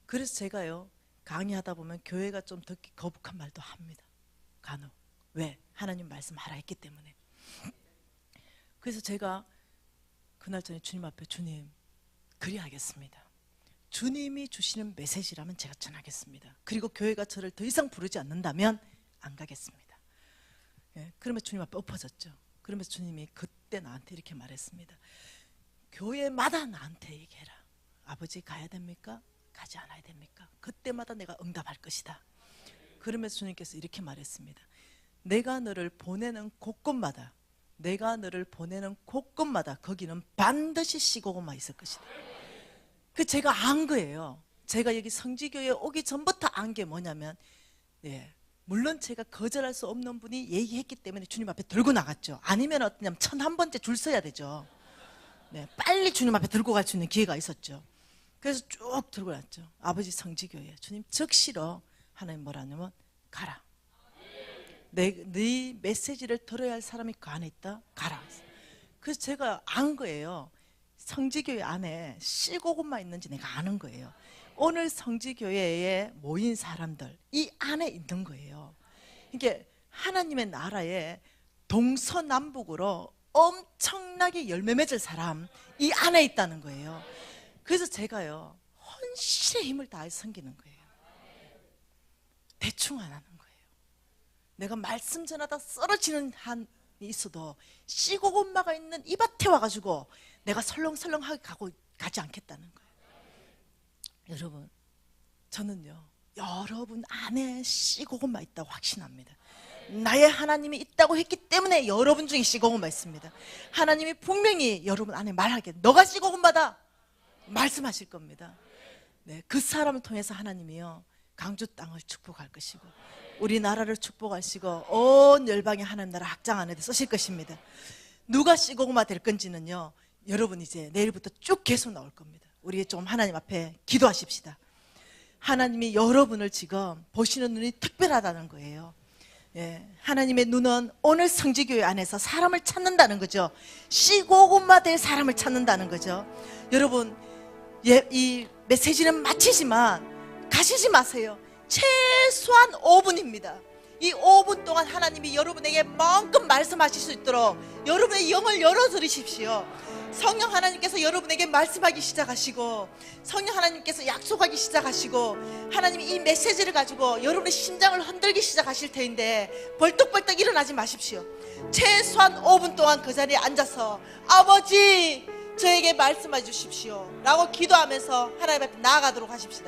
그래서 제가요, 강의하다 보면 교회가 좀 듣기 거북한 말도 합니다. 간혹. 왜? 하나님 말씀하라 했기 때문에. 그래서 제가 그날 저녁에 주님 앞에, 주님 그리하겠습니다. 주님이 주시는 메시지라면 제가 전하겠습니다. 그리고 교회가 저를 더 이상 부르지 않는다면 안 가겠습니다. 예, 그러면 주님 앞에 엎어졌죠. 그러면서 주님이 그때 나한테 이렇게 말했습니다. 교회마다 나한테 얘기해라. 아버지 가야 됩니까? 가지 않아야 됩니까? 그때마다 내가 응답할 것이다. 그러면서 주님께서 이렇게 말했습니다. 내가 너를 보내는 곳곳마다, 내가 너를 보내는 곳곳마다 거기는 반드시 시고고마 있을 것이다. 그 제가 안 거예요. 제가 여기 성지교회에 오기 전부터 안 게 뭐냐면, 예, 물론 제가 거절할 수 없는 분이 얘기했기 때문에 주님 앞에 들고 나갔죠. 아니면 어떠냐면 1001번째 줄 서야 되죠. 네, 빨리 주님 앞에 들고 갈 수 있는 기회가 있었죠. 그래서 쭉 들고 갔죠. 아버지 성지교회, 주님 즉시로 하나님 뭐라 하냐면 가라. 네 메시지를 들어야 할 사람이 그 안에 있다. 가라. 그래서 제가 안 거예요. 성지교회 안에 씨고금만 있는지 내가 아는 거예요. 오늘 성지교회에 모인 사람들 이 안에 있는 거예요. 이게 하나님의 나라에 동서남북으로 엄청나게 열매 맺을 사람 이 안에 있다는 거예요. 그래서 제가요, 혼신의 힘을 다해 섬기는 거예요. 대충 안 하는 거예요. 내가 말씀 전하다 쓰러지는 한이 있어도 씨고금마가 있는 이 밭에 와가지고 내가 설렁설렁하게 가지 않겠다는 거예요. 여러분, 저는요, 여러분 안에 씨고금마 있다고 확신합니다. 나의 하나님이 있다고 했기 때문에 여러분 중에 씨고금마 있습니다. 하나님이 분명히 여러분 안에 말하게, 너가 씨고금마다 말씀하실 겁니다. 네, 그 사람을 통해서 하나님이요, 강주 땅을 축복할 것이고 우리나라를 축복하시고 온 열방의 하나님 나라 확장 안에 쓰실 것입니다. 누가 씨고구마 될 건지는요, 여러분 이제 내일부터 쭉 계속 나올 겁니다. 우리 좀 하나님 앞에 기도하십시다. 하나님이 여러분을 지금 보시는 눈이 특별하다는 거예요. 예, 하나님의 눈은 오늘 성지교회 안에서 사람을 찾는다는 거죠. 씨고구마 될 사람을 찾는다는 거죠. 여러분, 예, 이 메시지는 마치지만 가시지 마세요. 최소한 5분입니다. 이 5분 동안 하나님이 여러분에게 마음껏 말씀하실 수 있도록 여러분의 영을 열어드리십시오. 성령 하나님께서 여러분에게 말씀하기 시작하시고, 성령 하나님께서 약속하기 시작하시고, 하나님이 이 메시지를 가지고 여러분의 심장을 흔들기 시작하실 터인데 벌떡벌떡 일어나지 마십시오. 최소한 5분 동안 그 자리에 앉아서 아버지 저에게 말씀해 주십시오 라고 기도하면서 하나님 앞에 나아가도록 하십시다.